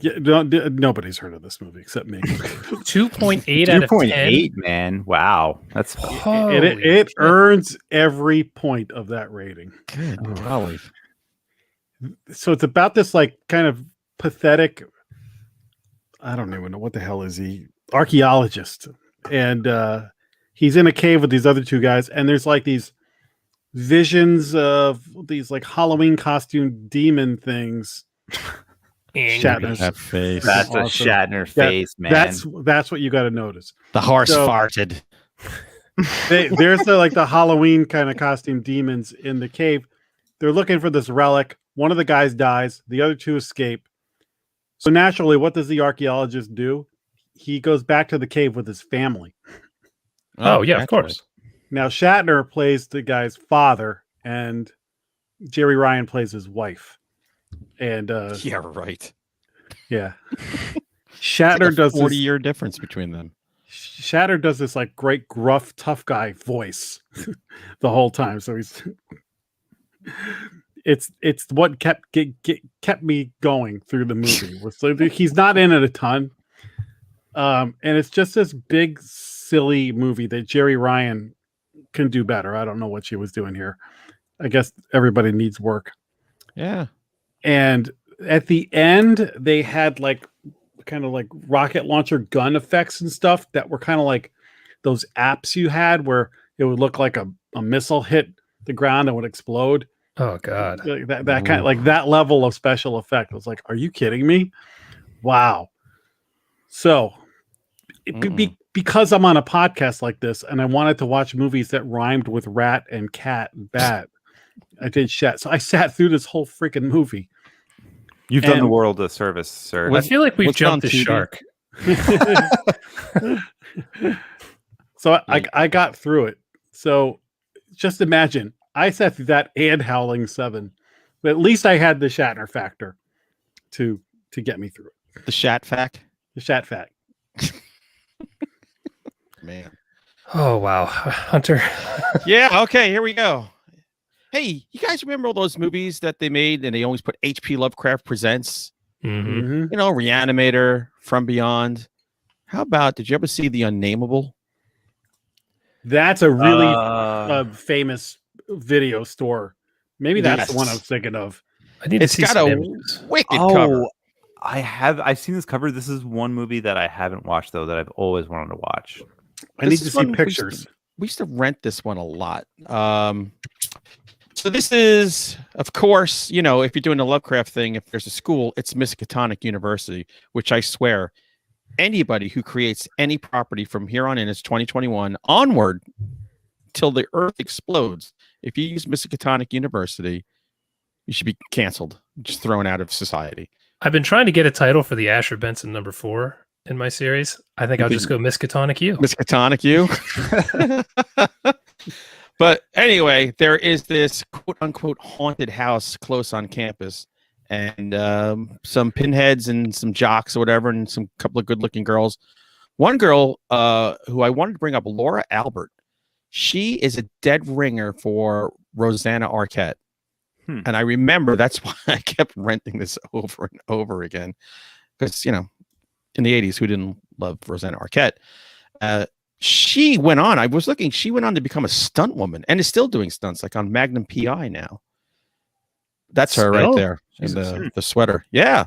nobody's heard of this movie except me. 2.8 out of 10. 2.8, man. Wow. That's it earns every point of that rating. Good golly. So it's about this kind of pathetic, I don't even know what the hell is he, archaeologist, and he's in a cave with these other two guys, and there's these visions of these Halloween costume demon things. Shatner's that face. That's awesome. A Shatner face, man. That's what you got to notice. The horse farted. There's the Halloween kind of costume demons in the cave. They're looking for this relic. One of the guys dies. The other two escape. So naturally, what does the archaeologist do? He goes back to the cave with his family. Oh yeah, of course. Now Shatner plays the guy's father, and Jerry Ryan plays his wife. And yeah, right. Yeah. Shatner does 40-year difference between them. Shatner does this great gruff tough guy voice the whole time. So he's it's what kept me going through the movie. So he's not in it a ton, and it's just this big silly movie that Jerry Ryan can do better. I don't know what she was doing here. I guess everybody needs work. Yeah. And at the end, they had like kind of like rocket launcher gun effects and stuff that were kind of like those apps you had where it would look like a missile hit the ground and would explode. Oh God. That kind of like that level of special effect. I was like, are you kidding me? Wow. So because I'm on a podcast like this and I wanted to watch movies that rhymed with rat and cat and bat, I did chat. So I sat through this whole freaking movie. You've done the world a service, sir. I feel like we've jumped the shark. So I got through it. So just imagine I sat through that and Howling 7. But at least I had the Shatner factor to get me through it. The Shat fact? The Shat fact. Man. Oh wow. Hunter. Yeah, okay, here we go. Hey, you guys remember all those movies that they made and they always put H.P. Lovecraft Presents? Mm-hmm. You know, Reanimator, From Beyond. How about, did you ever see The Unnameable? That's a really famous video store. Maybe that's the one I was thinking of. I need to see got some a images. wicked cover. I've seen this cover. This is one movie that I haven't watched though that I've always wanted to watch. I need to see pictures. We used to rent this one a lot. So this is, of course, you know, if you're doing a Lovecraft thing, if there's a school, it's Miskatonic University, which I swear, anybody who creates any property from here on in, it's 2021 onward till the earth explodes. If you use Miskatonic University, you should be canceled, just thrown out of society. I've been trying to get a title for the Asher Benson #4 in my series. I think I'll just go Miskatonic U. Miskatonic U. But anyway, there is this quote unquote haunted house close on campus, and some pinheads and some jocks or whatever, and some couple of good looking girls. One girl who I wanted to bring up, Laura Albert. She is a dead ringer for Rosanna Arquette. And I remember that's why I kept renting this over and over again. Because, you know, in the 80s, who didn't love Rosanna Arquette? She went on, I was looking, she went on to become a stunt woman and is still doing stunts, like on Magnum PI now. That's her right there in the sweater. Yeah.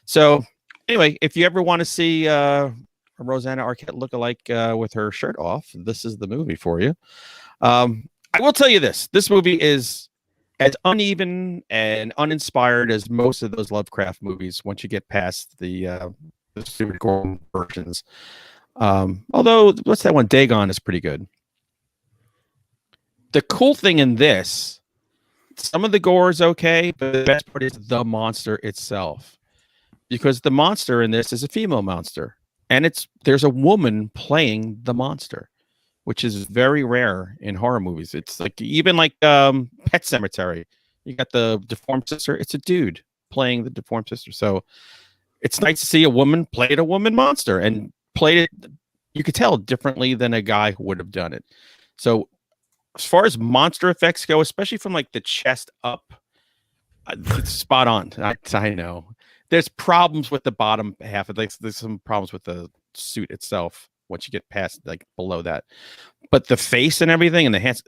So anyway, if you ever want to see a Rosanna Arquette lookalike with her shirt off, this is the movie for you. I will tell you this. This movie is as uneven and uninspired as most of those Lovecraft movies once you get past the Stuart Gordon versions. Although, what's that one? Dagon is pretty good. The cool thing in this, some of the gore is okay, but the best part is the monster itself. Because the monster in this is a female monster. And there's a woman playing the monster, which is very rare in horror movies. It's like, even like Pet Sematary, you got the deformed sister. It's a dude playing the deformed sister. So it's nice to see a woman played a woman monster and played it, you could tell, differently than a guy who would have done it. So as far as monster effects go, especially from like the chest up, it's spot on. I know there's problems with the bottom half of this. There's some problems with the suit itself once you get past like below that, but the face and everything and the hands,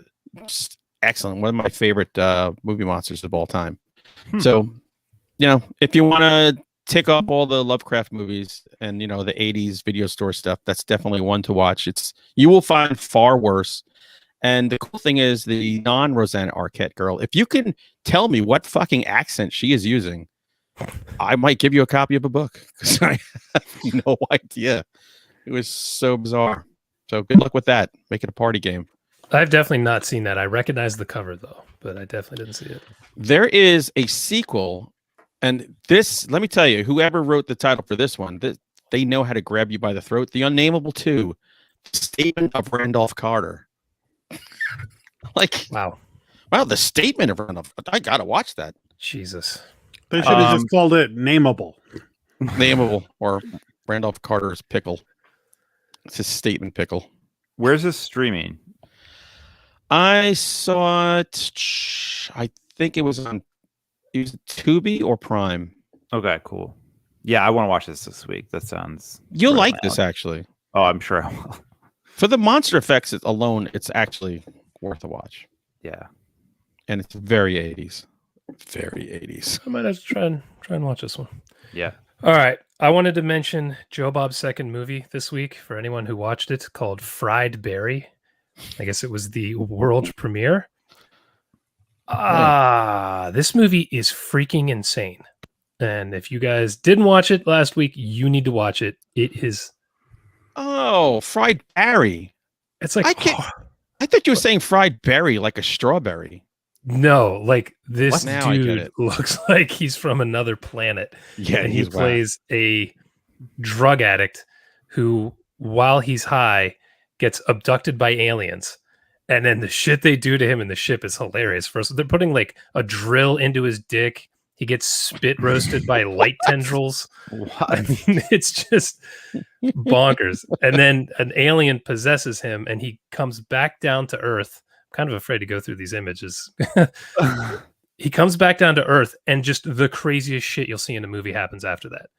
just excellent. One of my favorite movie monsters of all time. So, you know, if you want to tick up all the Lovecraft movies and, you know, the 80s video store stuff, that's definitely one to watch. You will find far worse. And the cool thing is the non-Rosanna Arquette girl, if you can tell me what fucking accent she is using, I might give you a copy of a book because I have no idea. It was so bizarre. So good luck with that. Make it a party game. I've definitely not seen that. I recognize the cover though, but I definitely didn't see it. There is a sequel, and this, let me tell you, whoever wrote the title for this one, they know how to grab you by the throat. The Unnameable 2, Statement of Randolph Carter. Like, wow, the Statement of Randolph. I gotta watch that. Jesus, they should have just called it Nameable. Nameable, or Randolph Carter's Pickle. It's a statement pickle. Where's this streaming? I saw it. I think it was on Use Tubi or Prime. Okay, cool. Yeah, I want to watch this week. That sounds. You'll like this actually. Oh, I'm sure I will. For the monster effects alone, it's actually worth a watch. Yeah, and it's very 80s. Very 80s. I might have to try and watch this one. Yeah. All right. I wanted to mention Joe Bob's second movie this week for anyone who watched it, called Fried Berry. I guess it was the world premiere. This movie is freaking insane. And if you guys didn't watch it last week, you need to watch it. It is. Oh, Fried Berry. It's like. I thought you were saying fried berry like a strawberry. No, like this Now I get dude it. looks like he's from another planet. Yeah, and he he's plays a drug addict who, while he's high, gets abducted by aliens. And then the shit they do to him in the ship is hilarious. First, they're putting like a drill into his dick. He gets spit roasted by light tendrils. What? I mean, it's just bonkers. And then an alien possesses him and he comes back down to Earth. I'm kind of afraid to go through these images. He comes back down to Earth and just the craziest shit you'll see in a movie happens after that.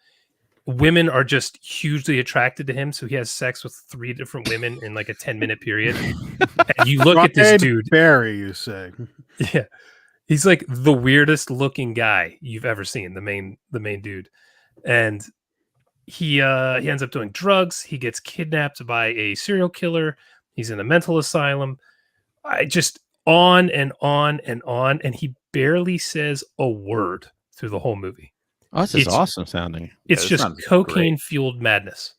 Women are just hugely attracted to him. So he has sex with 3 different women in like a 10-minute period. And you look at this dude. Barry, you say. Yeah. He's like the weirdest looking guy you've ever seen, the main dude. And he ends up doing drugs. He gets kidnapped by a serial killer. He's in a mental asylum. I just on and on and on. And he barely says a word through the whole movie. Oh, this is awesome sounding. It's just cocaine fueled madness.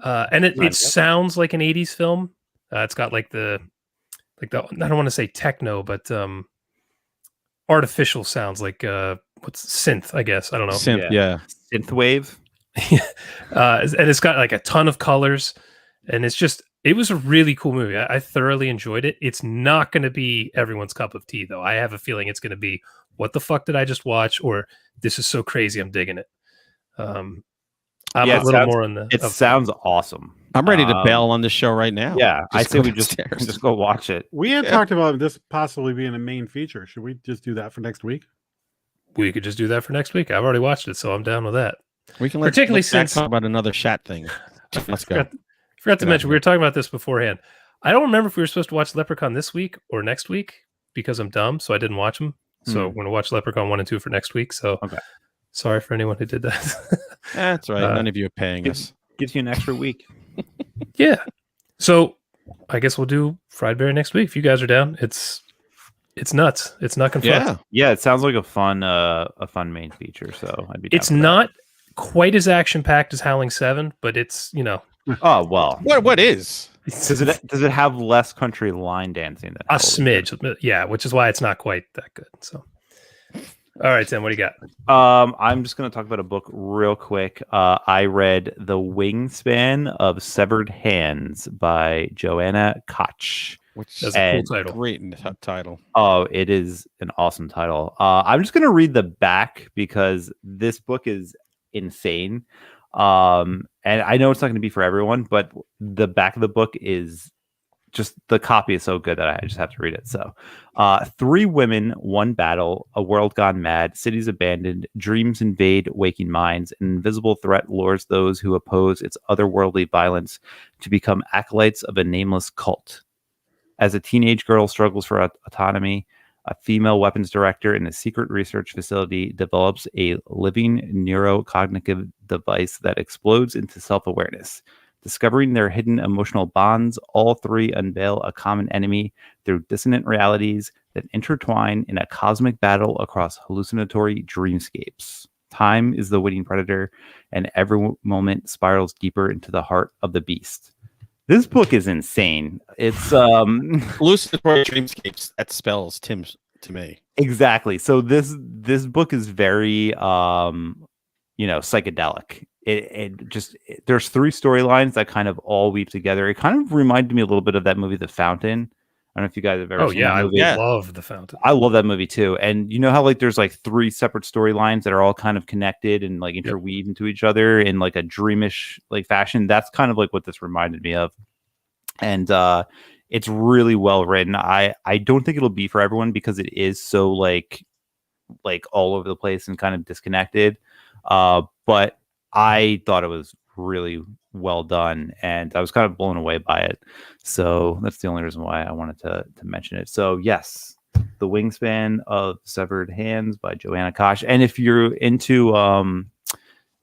And it sounds like an 80s film. It's got like the I don't want to say techno, but artificial sounds like what's synth, I guess. I don't know. Synth, yeah. Synth wave. And it's got like a ton of colors, and it was a really cool movie. I thoroughly enjoyed it. It's not going to be everyone's cup of tea, though. I have a feeling it's going to be, what the fuck did I just watch? Or this is so crazy, I'm digging it. I'm a little more on the. It sounds awesome. I'm ready to bail on this show right now. Yeah, I say we just go watch it. We had talked about this possibly being a main feature. Should we just do that for next week? We could just do that for next week. I've already watched it, so I'm down with that. We can particularly since talk about another chat thing. Let's go. Forgot to mention, we were talking about this beforehand. I don't remember if we were supposed to watch Leprechaun this week or next week because I'm dumb, so I didn't watch them. So I'm going to watch Leprechaun 1 and 2 for next week. So sorry for anyone who did that. That's right. None of you are paying us. Gives you an extra week. Yeah. So I guess we'll do Fried Berry next week if you guys are down. It's nuts. It's not confusing. Yeah. It sounds like a fun main feature. So I'd be. It's not quite as action packed as Howling 7, but it's Oh well. What is? Does it have less country line dancing than a smidge? Yeah, which is why it's not quite that good. So, all right, Tim, what do you got? I'm just going to talk about a book real quick. I read The Wingspan of Severed Hands by Joanna Koch. Which is a cool title. Great title. Oh, it is an awesome title. I'm just going to read the back because this book is insane. And I know it's not going to be for everyone, but the back of the book is just, the copy is so good that I just have to read it. So 3 women, 1 battle, a world gone mad, cities abandoned, dreams invade waking minds, an invisible threat lures those who oppose its otherworldly violence to become acolytes of a nameless cult. As a teenage girl struggles for autonomy, a female weapons director in a secret research facility develops a living neurocognitive device that explodes into self-awareness. Discovering their hidden emotional bonds, all 3 unveil a common enemy through dissonant realities that intertwine in a cosmic battle across hallucinatory dreamscapes. Time is the winning predator, and every moment spirals deeper into the heart of the beast. This book is insane. It's hallucinatory dreamscapes. That spells Tim to me. Exactly. So this book is very psychedelic. There's 3 storylines that kind of all weave together. It kind of reminded me a little bit of that movie The Fountain. I don't know if you guys have ever seen that movie. I love The Fountain. I love that movie too. And you know how like there's like 3 separate storylines that are all kind of connected and like interweave into each other in like a dreamish like fashion. That's kind of like what this reminded me of. And it's really well written. I don't think it'll be for everyone because it is so like like all over the place and kind of disconnected. But I thought it was really well done, and I was kind of blown away by it. So that's the only reason why I wanted to mention it. So yes, The Wingspan of Severed Hands by Joanna Koch. And if you're into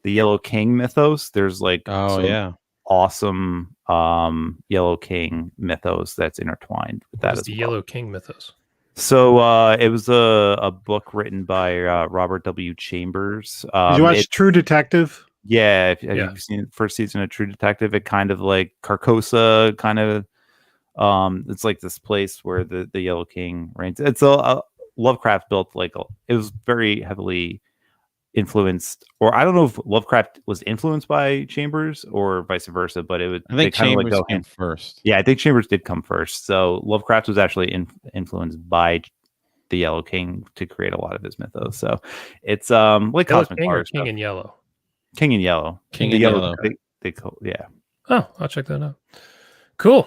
the Yellow King mythos, there's like awesome Yellow King mythos that's intertwined with that as the well. Yellow King mythos? So it was a book written by Robert W. Chambers. Did you watch True Detective? Yeah, have you seen the first season of True Detective? It kind of like Carcosa, kind of. It's like this place where the Yellow King reigns. It's a Lovecraft built it was very heavily influenced, or I don't know if Lovecraft was influenced by Chambers or vice versa, but it would. I think Chambers came first. Yeah, I think Chambers did come first. So Lovecraft was actually influenced by the Yellow King to create a lot of his mythos. So it's like Yellow Cosmic King Horror or King stuff. in Yellow? King in Yellow. King in Yellow. They call, yeah. Oh, I'll check that out. Cool.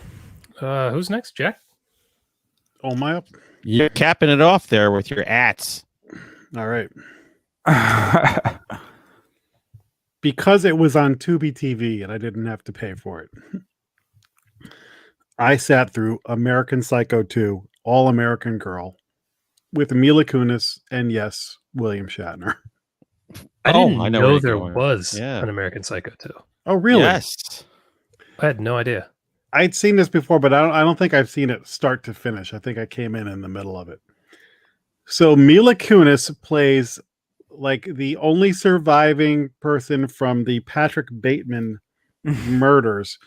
Who's next, Jack? Oh, my up. You're capping it off there with your ats. All right. Because it was on Tubi TV and I didn't have to pay for it, I sat through American Psycho 2, All American Girl, with Mila Kunis and yes, William Shatner. I didn't I know there was an American Psycho 2. Oh, really? Yes. I had no idea. I'd seen this before, but I don't think I've seen it start to finish. I think I came in the middle of it. So Mila Kunis plays like the only surviving person from the Patrick Bateman murders.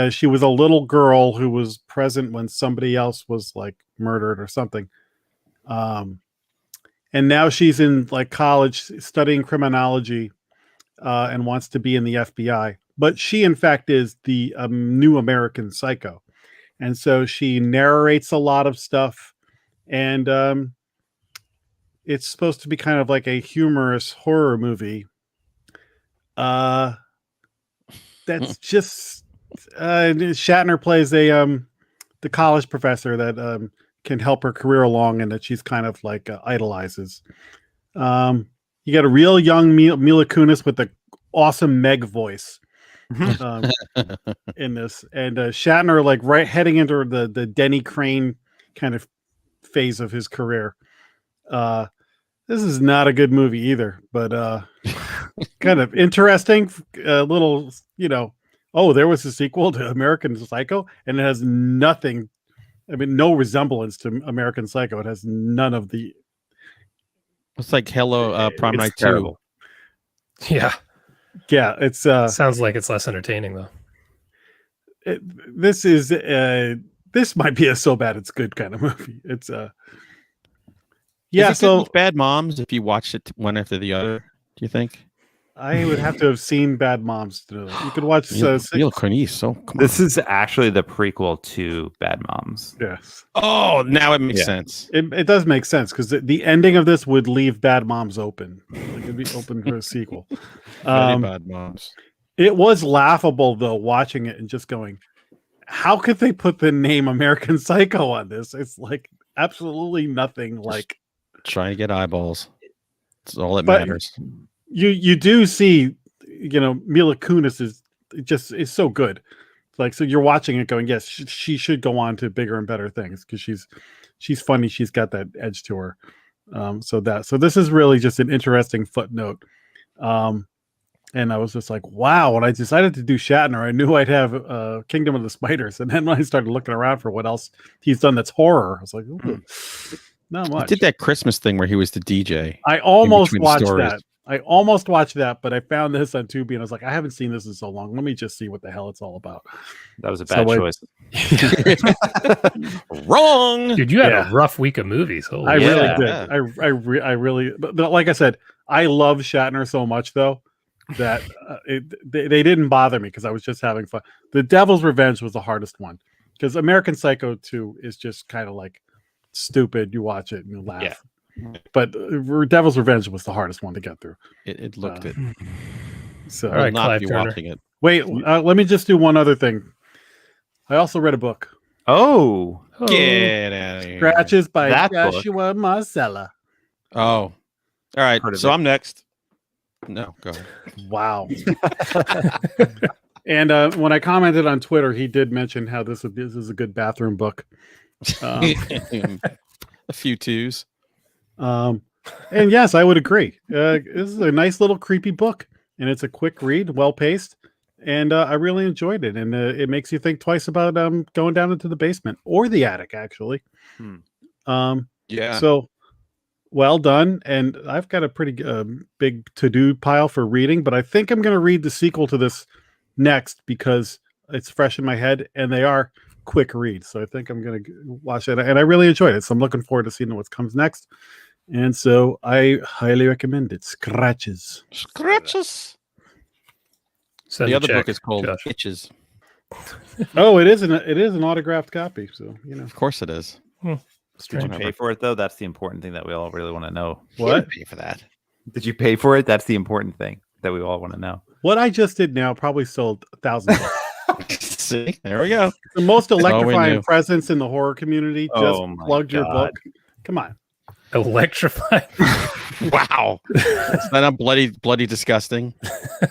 She was a little girl who was present when somebody else was like murdered or something. And now she's in like college studying criminology and wants to be in the FBI. But she, in fact, is the new American Psycho. And so she narrates a lot of stuff. And it's supposed to be kind of like a humorous horror movie. That's just... Shatner plays the college professor that can help her career along and that she's kind of like idolizes. You got a real young Mila Kunis with an awesome Meg voice. In this, and Shatner like heading into the Denny Crane kind of phase of his career. This is not a good movie either, but kind of interesting. Little, oh, there was a sequel to American Psycho, and it has nothing. I mean, no resemblance to American Psycho. It has none of the. It's like Hello Prom Night 2. Yeah. Yeah, it's sounds like it's less entertaining though. This might be a so bad it's good kind of movie. It's Is it good with Bad Moms if you watched it one after the other, do you think? I would have to have seen Bad Moms to know that. You could watch Mila Kunis. So this is actually the prequel to Bad Moms. Yes. Oh, now it makes sense. It does make sense because the ending of this would leave Bad Moms open. Like it'd be open for a sequel. Bad Moms. It was laughable though, watching it and just going, how could they put the name American Psycho on this? It's like absolutely nothing like trying to get eyeballs. That's all that matters. You do see, Mila Kunis is so good. Like, so you're watching it going, yes, she should go on to bigger and better things because she's funny. She's got that edge to her. So this is really just an interesting footnote. And I was just like, wow. When I decided to do Shatner, I knew I'd have Kingdom of the Spiders. And then when I started looking around for what else he's done that's horror, I was like, not much. He did that Christmas thing where he was the DJ. I almost watched that. But I found this on Tubi and I was like, I haven't seen this in so long. Let me just see what the hell it's all about. That was a bad choice. Wrong. Dude, you had a rough week of movies. I really did. I really, but like I said, I love Shatner so much though that they didn't bother me because I was just having fun. The Devil's Revenge was the hardest one because American Psycho 2 is just kind of like stupid. You watch it and you laugh. Yeah. But Devil's Revenge was the hardest one to get through. It looked it. So all right, not if you're watching it. Wait, let me just do one other thing. I also read a book. Oh, get out of here! Scratches by Joshua Marcella. Oh, All right, so I'm next. No, go ahead. Wow. And when I commented on Twitter, he did mention how this is a good bathroom book. A few twos. And yes, I would agree. This is a nice little creepy book, and it's a quick read, well paced, and I really enjoyed it. And it makes you think twice about going down into the basement or the attic, actually. Yeah. So well done. And I've got a pretty big to do pile for reading, but I think I'm going to read the sequel to this next because it's fresh in my head, and they are quick reads. So I think I'm going to watch it, and I really enjoyed it. So I'm looking forward to seeing what comes next. And so I highly recommend it. Scratches. The other book is called Itches. Oh, it is an autographed copy. So of course it is. Did you pay for it though? That's the important thing that we all really want to know. What? Pay for that? Did you pay for it? That's the important thing that we all want to know. What I just did now probably sold $1,000. See, there we go. The most electrifying presence in the horror community just plugged your book. Come on. Electrifying. Wow. Is that not bloody disgusting?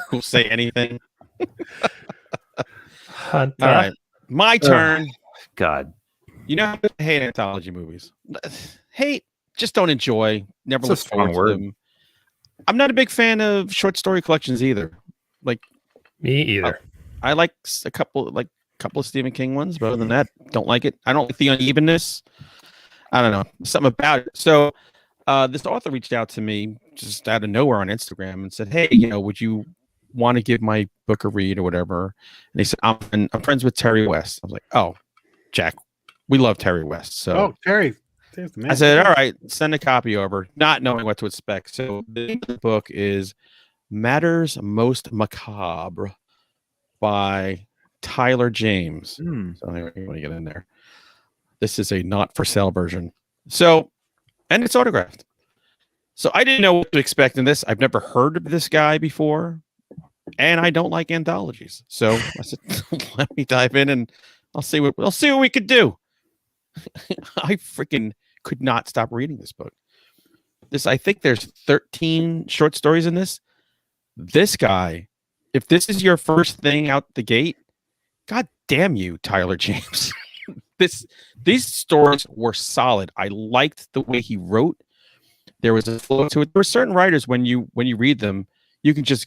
Who'll say anything? All right. My turn. God. You know, I hate anthology movies. Hate, just don't enjoy. Never look forward to them. I'm not a big fan of short story collections either. Like me either. I like a couple of Stephen King ones, but other than that, don't like it. I don't like the unevenness. I don't know, something about it. So this author reached out to me just out of nowhere on Instagram and said, "Hey, would you want to give my book a read or whatever?" And he said, I'm friends with Terry West. I was like, "Oh, Jack, we love Terry West." So Terry. I said, "All right, send a copy over," not knowing what to expect. So the name of the book is Matters Most Macabre by Tyler James. So anyway, you want to get in there. This is a not for sale version. So, and it's autographed. So I didn't know what to expect in this. I've never heard of this guy before, and I don't like anthologies. So I said, let me dive in and I'll see what we could do. I freaking could not stop reading this book. I think there's 13 short stories in this. This guy, if this is your first thing out the gate, God damn you, Tyler James. These stories were solid. I liked the way he wrote. There was a flow to it. There were certain writers when you read them, you can just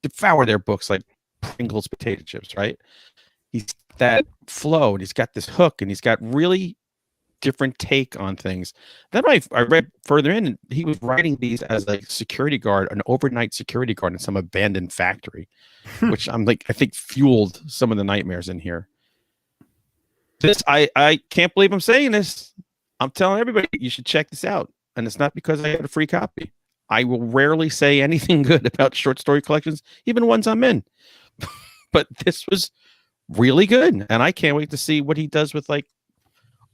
devour their books like Pringles potato chips, right? He's got that flow, and he's got this hook, and he's got really different take on things. Then I read further in, and he was writing these as a security guard, an overnight security guard in some abandoned factory, which I think fueled some of the nightmares in here. This I can't believe I'm saying this. I'm telling everybody you should check this out. And it's not because I had a free copy. I will rarely say anything good about short story collections, even ones I'm in. But this was really good. And I can't wait to see what he does with like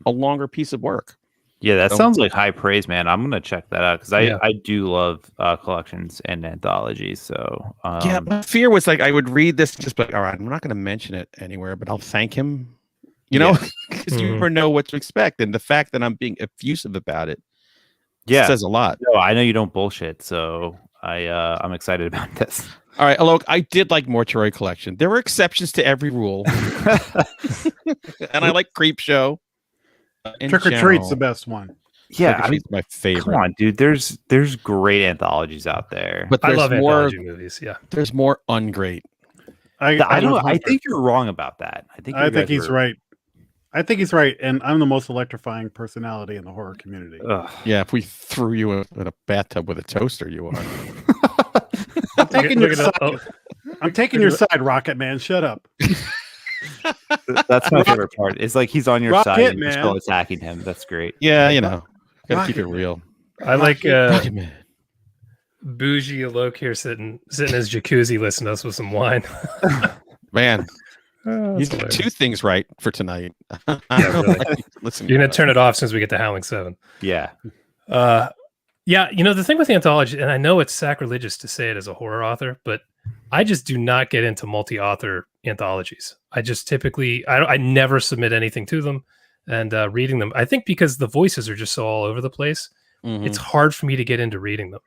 a longer piece of work. Yeah, that sounds like high praise, man. I'm gonna check that out because I do love collections and anthologies. So yeah, my fear was like I would read this and just be like, all right, I'm not gonna mention it anywhere, but I'll thank him. Because you never know what to expect. And the fact that I'm being effusive about it says a lot. No, I know you don't bullshit, so I'm excited about this. All right, Alok, I did like Mortuary Collection. There were exceptions to every rule. And I like Creep Show. Trick or Treat's the best one. Yeah, I mean, my favorite. Come on, dude. There's great anthologies out there. But I love anthology movies, yeah. There's more ungreat. I think you're wrong about that. I think he's right. I think he's right, and I'm the most electrifying personality in the horror community. Yeah, if we threw you in a bathtub with a toaster, you are. I'm taking your side. I'm taking your side, Rocket Man. Shut up. That's my favorite part. It's like he's on your side and you're still attacking him. That's great. Yeah, gotta keep it real. I like bougie Alok here sitting in his jacuzzi listening to us with some wine. Man. He's got two things right for tonight. Yeah, really. Listen, you're gonna turn it off since we get to Howling 7. Yeah. Yeah, the thing with the anthology, and I know it's sacrilegious to say it as a horror author, but I just do not get into multi-author anthologies. I just typically, I never submit anything to them, and reading them, I think because the voices are just so all over the place. It's hard for me to get into reading them.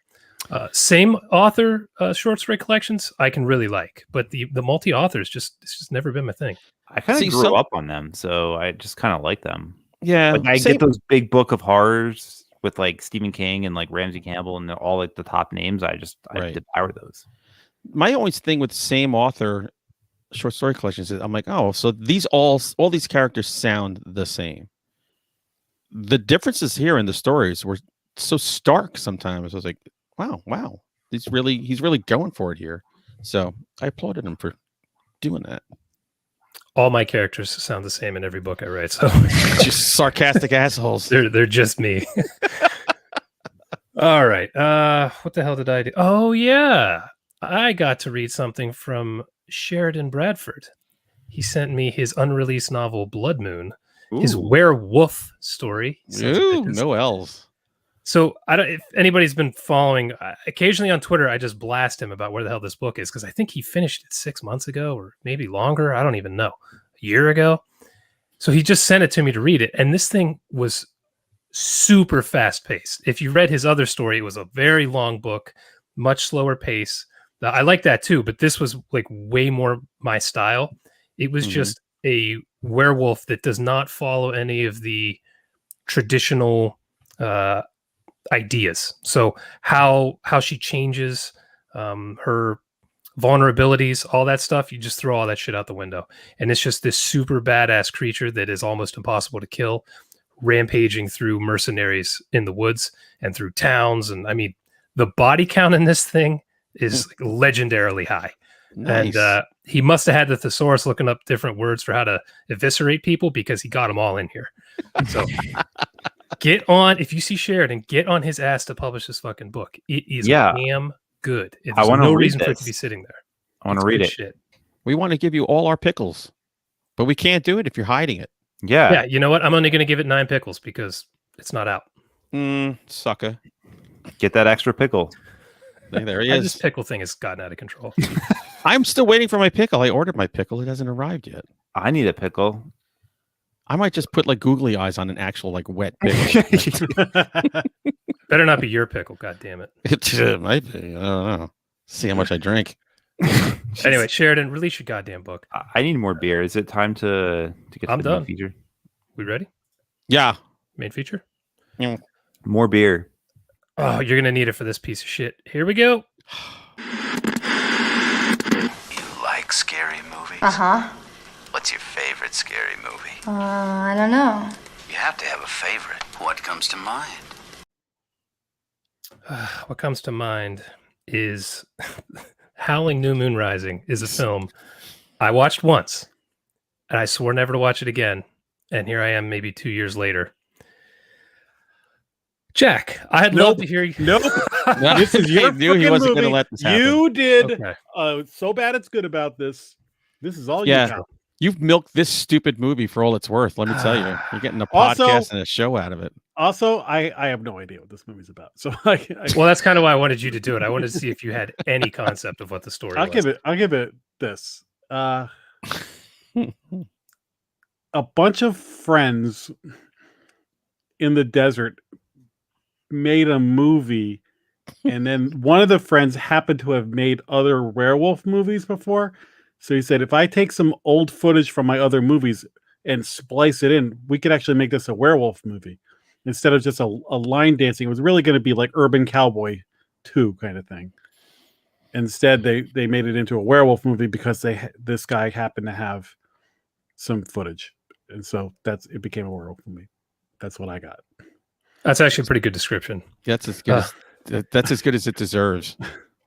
Same author short story collections I can really like, but the multi-authors it's just never been my thing. I kind of grew up on them, so I just kind of like them. Yeah, like I get those big book of horrors with like Stephen King and like Ramsey Campbell and all like the top names. I devour those. My only thing with same author short story collections is I'm like, oh, so these all these characters sound the same. The differences here in the stories were so stark sometimes. I was like, wow, he's really going for it here. So I applauded him for doing that. All my characters sound the same in every book I write, so just sarcastic assholes. They're just me. All right. What the hell did I do? Oh yeah, I got to read something from Sheridan Bradford. He sent me his unreleased novel Blood Moon, his werewolf story. Ooh, no L's. So if anybody's been following, occasionally on Twitter, I just blast him about where the hell this book is because I think he finished it 6 months ago or maybe longer. I don't even know. A year ago. So he just sent it to me to read it. And this thing was super fast paced. If you read his other story, it was a very long book, much slower pace. I like that too, but this was like way more my style. It was just a werewolf that does not follow any of the traditional ideas. So how she changes, her vulnerabilities, all that stuff, you just throw all that shit out the window. And it's just this super badass creature that is almost impossible to kill, rampaging through mercenaries in the woods and through towns. And I mean, the body count in this thing is legendarily high. Nice. And he must have had the thesaurus looking up different words for how to eviscerate people because he got them all in here. So get on, if you see Sheridan, get on his ass to publish this fucking book. It is damn good. There's no reason for it to be sitting there. I want to read it. Shit. We want to give you all our pickles, but we can't do it if you're hiding it. Yeah. You know what? I'm only going to give it 9 pickles because it's not out. Sucker. Get that extra pickle. There he is. This pickle thing has gotten out of control. I'm still waiting for my pickle. I ordered my pickle. It hasn't arrived yet. I need a pickle. I might just put like googly eyes on an actual like wet pickle. Better not be your pickle, god damn it. It might be. I don't know. See how much I drink. Anyway, Sheridan, release your goddamn book. I need more beer. Is it time to get I'm to the done. main feature? We ready? Yeah. Main feature? Yeah. More beer. Oh, you're gonna need it for this piece of shit. Here we go. You like scary movies? Uh-huh. What's your favorite scary movie? I don't know. You have to have a favorite. What comes to mind? What comes to mind is Howling New Moon Rising is a film I watched once, and I swore never to watch it again. And here I am maybe 2 years later. Jack, I'd love to hear you. Nope. This is your knew he wasn't going to movie. let this happen. You did Okay. so bad it's good about this. This is all you got. You've milked this stupid movie for all it's worth. Let me tell you. You're getting a podcast and a show out of it. Also, I have no idea what this movie's about. So well, that's kind of why I wanted you to do it. I wanted to see if you had any concept of what the story was. I'll give it this. A bunch of friends in the desert made a movie, and then one of the friends happened to have made other werewolf movies before. So he said, if I take some old footage from my other movies and splice it in, we could actually make this a werewolf movie instead of just a line dancing. It was really going to be like Urban Cowboy 2 kind of thing. Instead, they made it into a werewolf movie because this guy happened to have some footage, and so it became a werewolf movie. That's what I got. That's actually a pretty good description. That's as good that's as good as it deserves.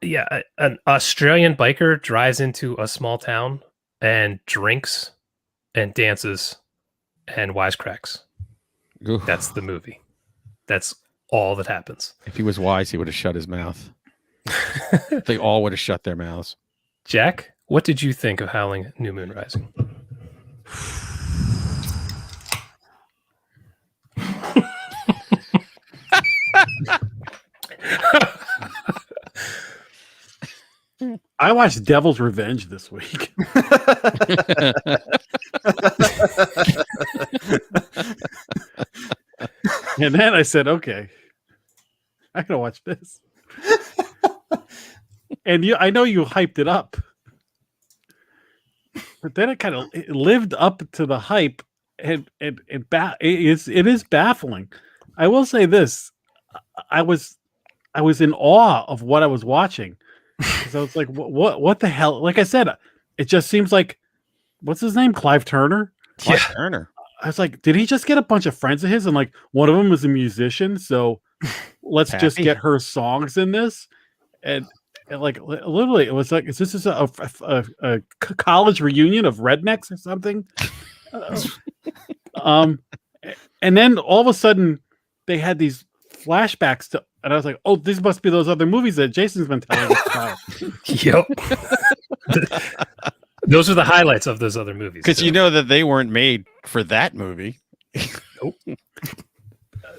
Yeah, an Australian biker drives into a small town and drinks and dances and wisecracks. Ooh. That's the movie. That's all that happens. If he was wise, he would have shut his mouth. They all would have shut their mouths. Jack, what did you think of Howling New Moon Rising? I watched Devil's Revenge this week. And then I said, okay, I gotta watch this. And I know you hyped it up, but then it kind of lived up to the hype, and it is baffling. I will say this: I was in awe of what I was watching, because I was like, what the hell? Like I said, it just seems like, what's his name, Clive Turner. Turner. I was like, did he just get a bunch of friends of his, and like one of them was a musician, so let's just get her songs in this, and like literally, it was like, is this a college reunion of rednecks or something? And then all of a sudden, they had these flashbacks to, and I was like, oh, these must be those other movies that Jason's been telling us about. Yep. Those are the highlights of those other movies. Because you know that they weren't made for that movie. Nope.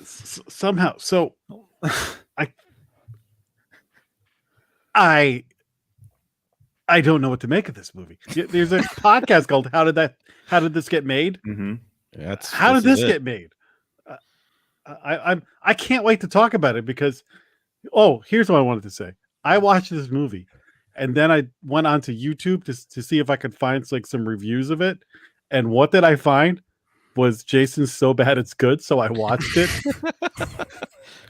Somehow, so I don't know what to make of this movie. There's a podcast called How Did This Get Made? Mm-hmm. How did this get made? I can't wait to talk about it, because here's what I wanted to say. I watched this movie, and then I went onto YouTube to see if I could find like some reviews of it. And what did I find? Was Jason's so bad it's good, so I watched it.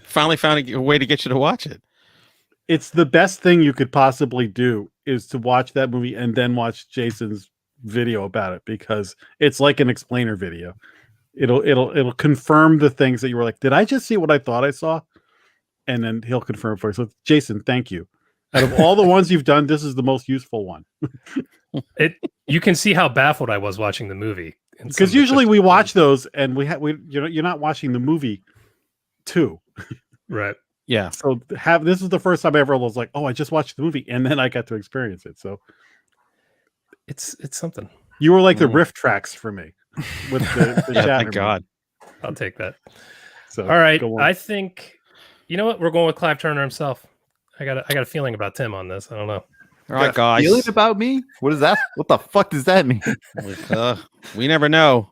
Finally found a way to get you to watch it. It's the best thing you could possibly do, is to watch that movie and then watch Jason's video about it, because it's like an explainer video. It'll confirm the things that you were like, did I just see what I thought I saw? And then he'll confirm for you. So Jason, thank you. Out of all the ones you've done, this is the most useful one. You can see how baffled I was watching the movie, because usually we watch those and you're not watching the movie too. Right. Yeah. So this is the first time I ever was like, oh, I just watched the movie and then I got to experience it. So it's something. You were like the riff tracks for me with the yeah, thank God. I'll take that. So all right. I think, you know what? We're going with Clive Turner himself. I got a feeling about Tim on this. I don't know. All right, guys. Feeling about me? What is that? What the fuck does that mean? We never know.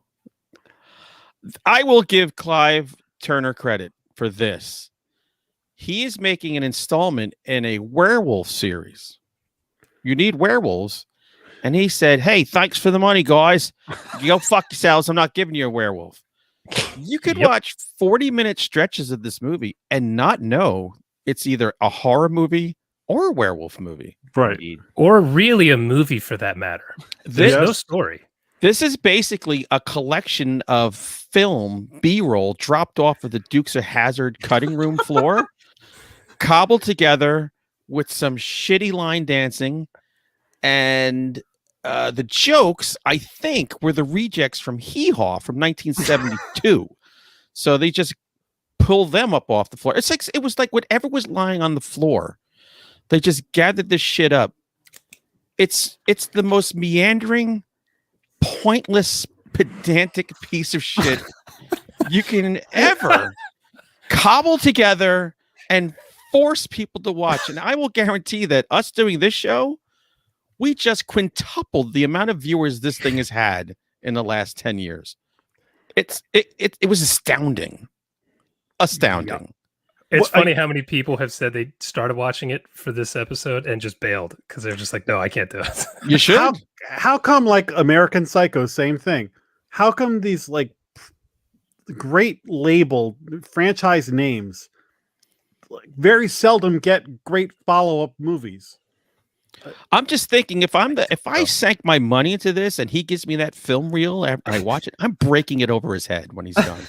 I will give Clive Turner credit for this. He is making an installment in a werewolf series. You need werewolves. And he said, hey, thanks for the money, guys. You go fuck yourselves. I'm not giving you a werewolf. You could watch 40-minute stretches of this movie and not know it's either a horror movie or a werewolf movie. Right. Or really a movie, for that matter. There's no story. This is basically a collection of film B-roll dropped off of the Dukes of Hazzard cutting room floor, cobbled together with some shitty line dancing, and the jokes, I think, were the rejects from Hee Haw from 1972. So they just pull them up off the floor. It was like whatever was lying on the floor, they just gathered this shit up. It's the most meandering, pointless, pedantic piece of shit you can ever cobble together and force people to watch. And I will guarantee that us doing this show, we just quintupled the amount of viewers this thing has had in the last 10 years. It was astounding. Astounding. It's funny how many people have said they started watching it for this episode and just bailed because they're just like, no, I can't do it. You should. How come, like American Psycho, same thing? How come these like great label franchise names like very seldom get great follow-up movies? I'm just thinking, if I sank my money into this and he gives me that film reel after I watch it, I'm breaking it over his head when he's done.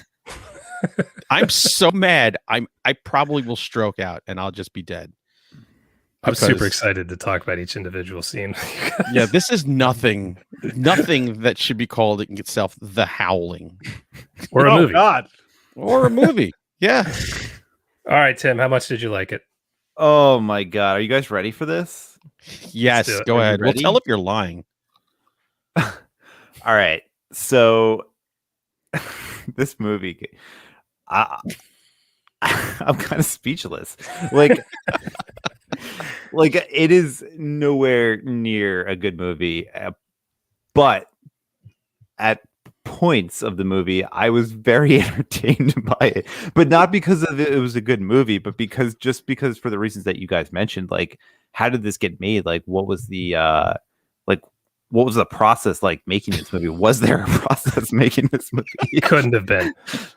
I'm so mad. I probably will stroke out and I'll just be dead. I'm super excited to talk about each individual scene. Yeah, this is nothing that should be called itself The Howling. Or a movie. God. Or a movie. Yeah. All right, Tim, how much did you like it? Oh my God. Are you guys ready for this? Yes, go ahead. We'll tell if you're lying. All right. So this movie, I'm kind of speechless. Like it is nowhere near a good movie, but at points of the movie, I was very entertained by it, but not because it was a good movie, but because for the reasons that you guys mentioned, like, how did this get made? Like, what was the what was the process like making this movie? Was there a process making this movie? Couldn't have been.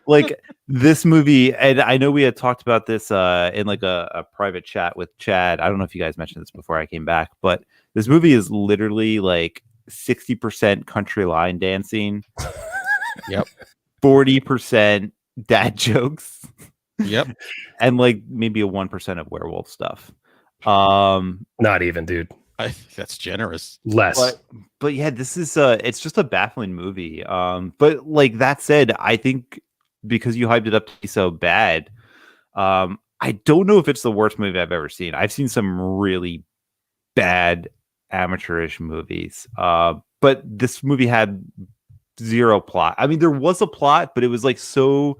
Like, this movie, and I know we had talked about this in like a private chat with Chad. I don't know if you guys mentioned this before I came back, but this movie is literally like 60% country line dancing. Yep. 40% dad jokes. Yep. And like maybe a 1% of werewolf stuff. Not even, dude. I think that's generous. Less. But yeah, this is it's just a baffling movie. But like that said, I think because you hyped it up to be so bad, I don't know if it's the worst movie I've ever seen. I've seen some really bad amateurish movies. But this movie had zero plot. I mean, there was a plot, but it was like so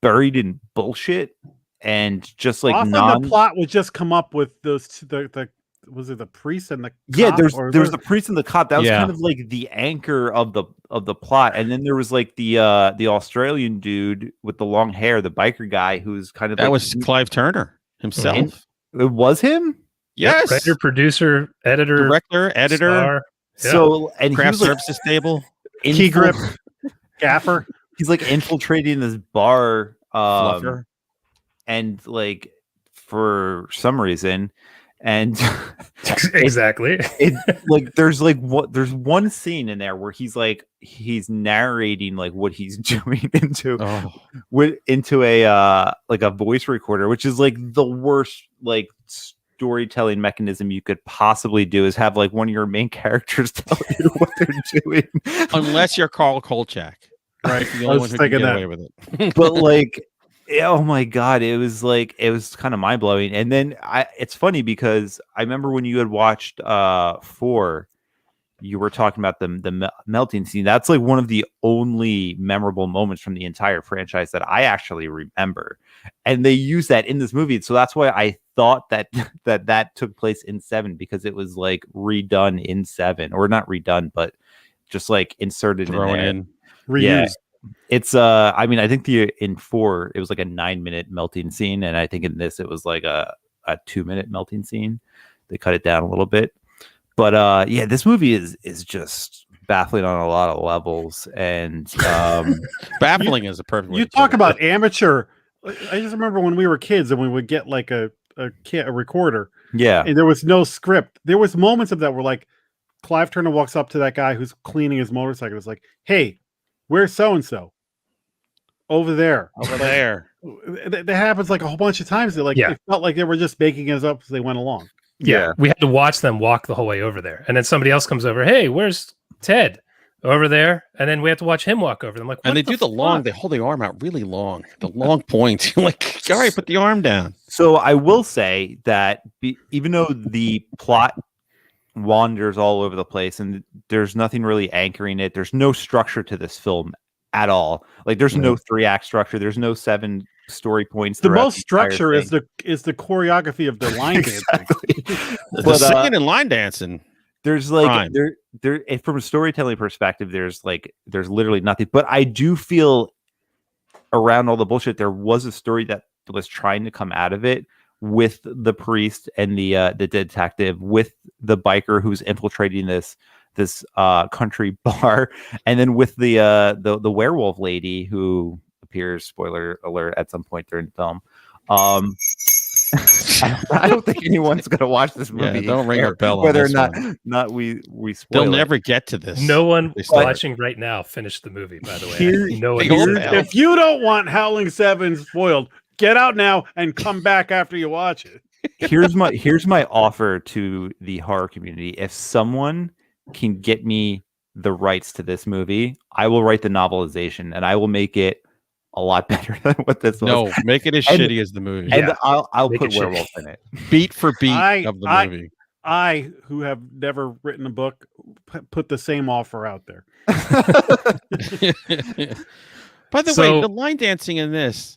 buried in bullshit and just like often the plot would just come up with those the was it the priest and the cop? There's the priest and the cop. That was kind of like the anchor of the plot. And then there was like the Australian dude with the long hair, the biker guy who's kind of that was Clive Turner himself. It was him? Yes. Writer, producer, editor, director, editor. Star. Yeah. So and craft he was services table. Key grip gaffer. He's like infiltrating this bar Fluffer. And like for some reason and exactly there's one scene in there where he's narrating like what he's doing into a like a voice recorder, which is like the worst like storytelling mechanism you could possibly do, is have like one of your main characters tell you what they're doing, unless you're Carl Kolchak, right? The only one who can get away with it. But like, oh my god, it was kind of mind blowing. And then it's funny because I remember when you had watched 4, you were talking about the melting scene. That's like one of the only memorable moments from the entire franchise that I actually remember, and they use that in this movie. So that's why I thought that took place in 7, because it was like redone in 7, or not redone, but just like inserted in reused. Yeah. It's I mean, I think in 4 it was like a 9-minute melting scene, and I think in this it was like a 2-minute melting scene. They cut it down a little bit, but yeah, this movie is just baffling on a lot of levels, and baffling is a perfect way you talk about amateur. I just remember when we were kids and we would get like a recorder, and there was no script. There was moments of that where like Clive Turner walks up to that guy who's cleaning his motorcycle. It's like, hey, where's so-and-so? Over there. That happens like a whole bunch of times. It felt like they were just making it up as they went along. Yeah. We had to watch them walk the whole way over there. And then somebody else comes over. Hey, where's Ted? Over there. And then we have to watch him walk over. I'm like, and they do they hold the arm out really long. The long point. Like, all right, put the arm down. So I will say that even though the plot wanders all over the place and there's nothing really anchoring it, there's no structure to this film at all. Like, there's no 3-act structure, there's no 7 story points. The most structure is the choreography of the line dancing. The singing and line dancing. There's like there from a storytelling perspective, there's literally nothing. But I do feel around all the bullshit, there was a story that was trying to come out of it, with the priest and the detective, with the biker who's infiltrating this country bar, and then with the werewolf lady who appears, spoiler alert, at some point during the film. I don't think anyone's gonna watch this movie. Yeah, don't ring our bell on whether this or not we spoil They'll it. never get to this. No one watching right now finished the movie, by the way. If you don't want Howling 7 spoiled, get out now and come back after you watch it. Here's my offer to the horror community. If someone can get me the rights to this movie, I will write the novelization and I will make it a lot better than what this was. No, make it as shitty as the movie. And I'll put werewolf in it. Beat for beat of the movie. I, who have never written a book, put the same offer out there. By the way, the line dancing in this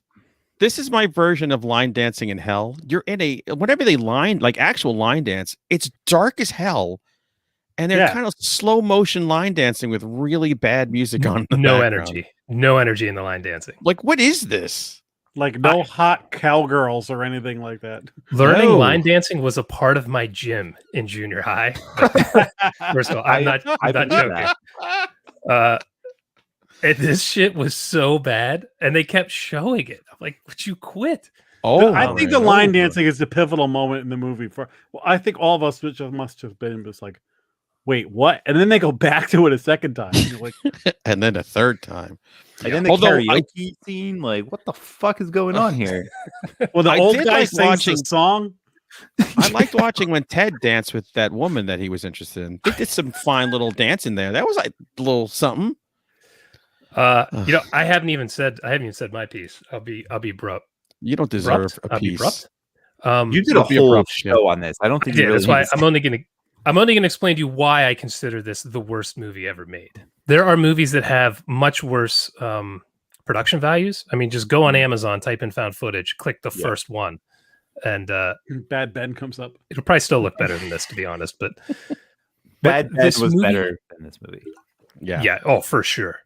is my version of line dancing in hell. You're in whenever they actual line dance, it's dark as hell. and they're kind of slow motion line dancing with really bad music on the no background. no energy in the line dancing. Like, what is this? Like no hot cowgirls or anything like that. Learning line dancing was a part of my gym in junior high. First of all, I'm not joking. And this shit was so bad, and they kept showing it. I'm like, would you quit? Oh, I think the line dancing is the pivotal moment in the movie. I think all of us must have been just like, wait, what? And then they go back to it a second time. Like, and then a third time. And then the karaoke scene, like, what the fuck is going on here? Well, the old guy sings the song. I liked watching when Ted danced with that woman that he was interested in. They did some fine little dancing there. That was like a little something. I haven't even said my piece. I'll be abrupt. You don't deserve a piece. You did a whole show on this. I don't think you really. That's why I'm only gonna explain to you why I consider this the worst movie ever made. There are movies that have much worse production values. I mean, just go on Amazon, type in found footage, click the first one, and Bad Ben comes up. It'll probably still look better than this, to be honest. But Bad Ben was better than this movie. Yeah. Oh, for sure.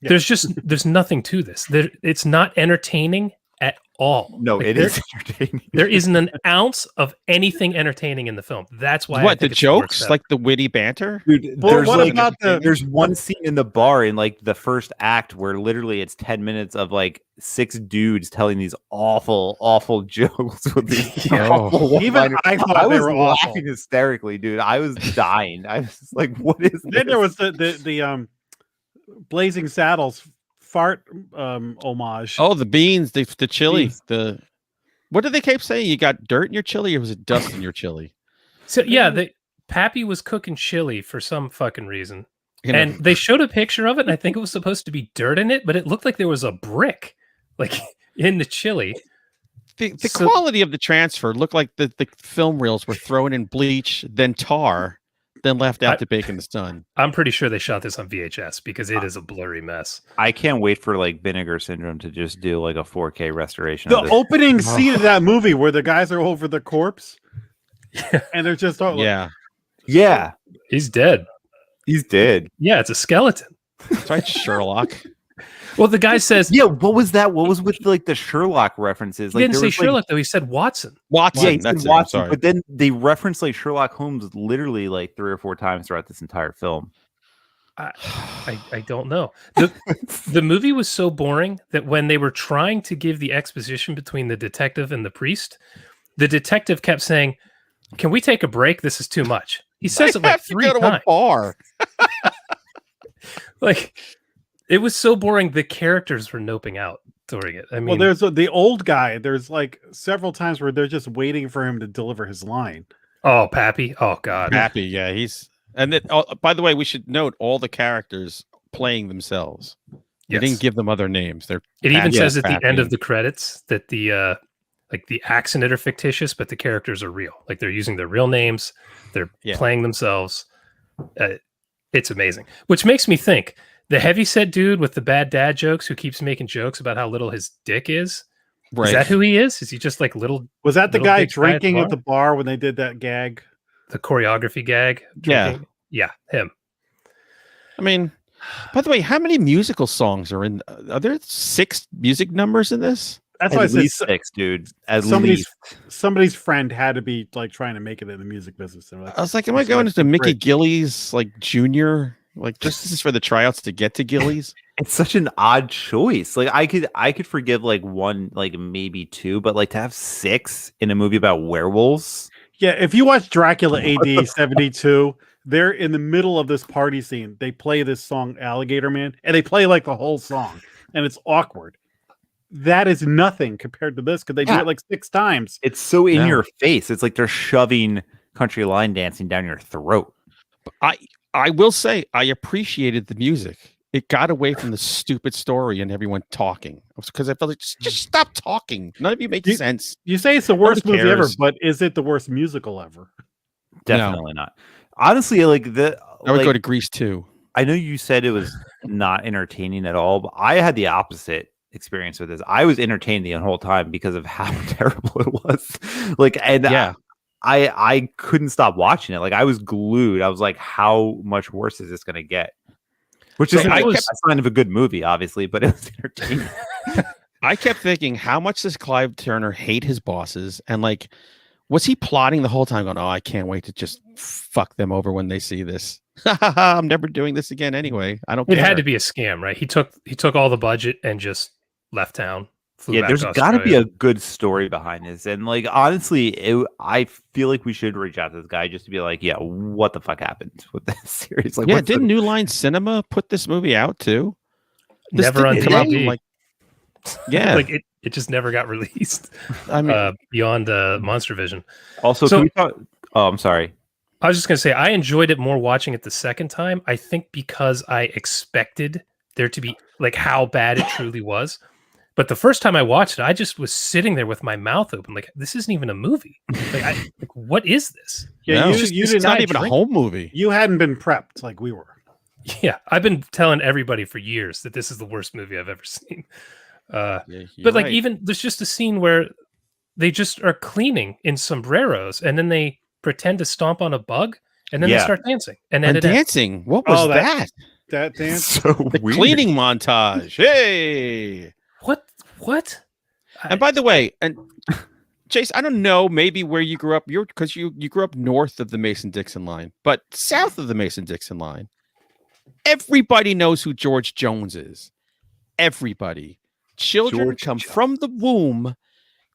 Yeah. There's nothing to this. It's not entertaining at all. No, it is entertaining. There isn't an ounce of anything entertaining in the film. That's why. What, the jokes, like the witty banter? Dude, there's one scene in the bar in like the first act where literally it's 10 minutes of like 6 dudes telling these awful jokes with these awful even I thought I they was were laughing awful. hysterically, dude. I was dying. I was like, what is this? Then there was the Blazing Saddles fart homage. Oh, the beans, the chili. What did they keep saying? You got dirt in your chili, or was it dust in your chili? So yeah, Pappy was cooking chili for some fucking reason, and they showed a picture of it, and I think it was supposed to be dirt in it, but it looked like there was a brick, like in the chili. The quality of the transfer looked like the film reels were thrown in bleach, then tar, then left out to bake in the sun. I'm pretty sure they shot this on VHS because it is a blurry mess. I can't wait for like Vinegar Syndrome to just do like a 4K restoration. The opening scene of that movie where the guys are over the corpse, and they're just yeah, he's dead. He's dead. Yeah, it's a skeleton. That's right, Sherlock. Well, the guy says, "Yeah, what was that? What was with like the Sherlock references? He didn't say Sherlock though. He said Watson. Yeah, he that's said Watson. Sorry. But then they referenced like Sherlock Holmes literally like 3 or 4 times throughout this entire film. I don't know. The movie was so boring that when they were trying to give the exposition between the detective and the priest, the detective kept saying, "Can we take a break? This is too much." He says it like 3 times. To a bar. Like, it was so boring. The characters were noping out during it. I mean, well, there's the old guy. There's like several times where they're just waiting for him to deliver his line. Oh, Pappy. Oh, God. Pappy. Yeah, he's. And then, by the way, we should note all the characters playing themselves. They didn't give them other names. It even says at the end of the credits that the accent are fictitious, but the characters are real. Like they're using their real names. They're playing themselves. It's amazing. Which makes me think the heavyset dude with the bad dad jokes who keeps making jokes about how little his dick is. Right. Is that who he is? Is he just like little? Was that the guy drinking at the bar when they did that gag? The choreography gag? Drinking? Yeah, him. I mean, by the way, how many musical songs are in? Are there 6 music numbers in this? That's why I said 6, dude. Somebody's friend had to be like trying to make it in the music business. I was like, am I going into Mickey Gillies like Junior? Like, just this is for the tryouts to get to Gillies? It's such an odd choice. Like, I could forgive like 1, like maybe 2, but like to have 6 in a movie about werewolves. Yeah, if you watch Dracula AD 72, they're in the middle of this party scene. They play this song Alligator Man, and they play like the whole song, and it's awkward. That is nothing compared to this because they do it like 6 times. It's so in your face. It's like they're shoving country line dancing down your throat. I will say I appreciated the music. It got away from the stupid story and everyone talking because I felt like just stop talking. None of you make sense. You say it's the worst movie ever, but is it the worst musical ever? Definitely not. Honestly, I would go to Grease too. I know you said it was not entertaining at all, but I had the opposite experience with this. I was entertained the whole time because of how terrible it was. I couldn't stop watching it. Like I was glued. I was like, how much worse is this going to get? Which is a sign of a good movie, obviously, but it was entertaining. I kept thinking, how much does Clive Turner hate his bosses? And like, was he plotting the whole time going, oh, I can't wait to just fuck them over when they see this. I'm never doing this again anyway. I don't care. It had to be a scam, right? He took all the budget and just left town. Yeah, there's got to be a good story behind this. And like, honestly, I feel like we should reach out to this guy just to be like, yeah, what the fuck happened with this series? Like, yeah, didn't New Line Cinema put this movie out too? Never on TV. Like, yeah, like it just never got released. I mean, beyond Monster Vision. Also, can we talk? Oh, I'm sorry. I was just gonna say I enjoyed it more watching it the second time. I think because I expected there to be like how bad it truly was. But the first time I watched it, I just was sitting there with my mouth open, like this isn't even a movie. Like, what is this? Yeah, no, it's not even a home movie. You hadn't been prepped like we were. Yeah, I've been telling everybody for years that this is the worst movie I've ever seen. But like, even there's just a scene where they just are cleaning in sombreros, and then they pretend to stomp on a bug, and then they start dancing. And then dancing. What was that? That dance? So the weird. Cleaning montage. Hey. What? And by the way, and Chase, I don't know, maybe where you grew up. Because you grew up north of the Mason-Dixon line, but south of the Mason-Dixon line, everybody knows who George Jones is. Everybody. Children come from the womb.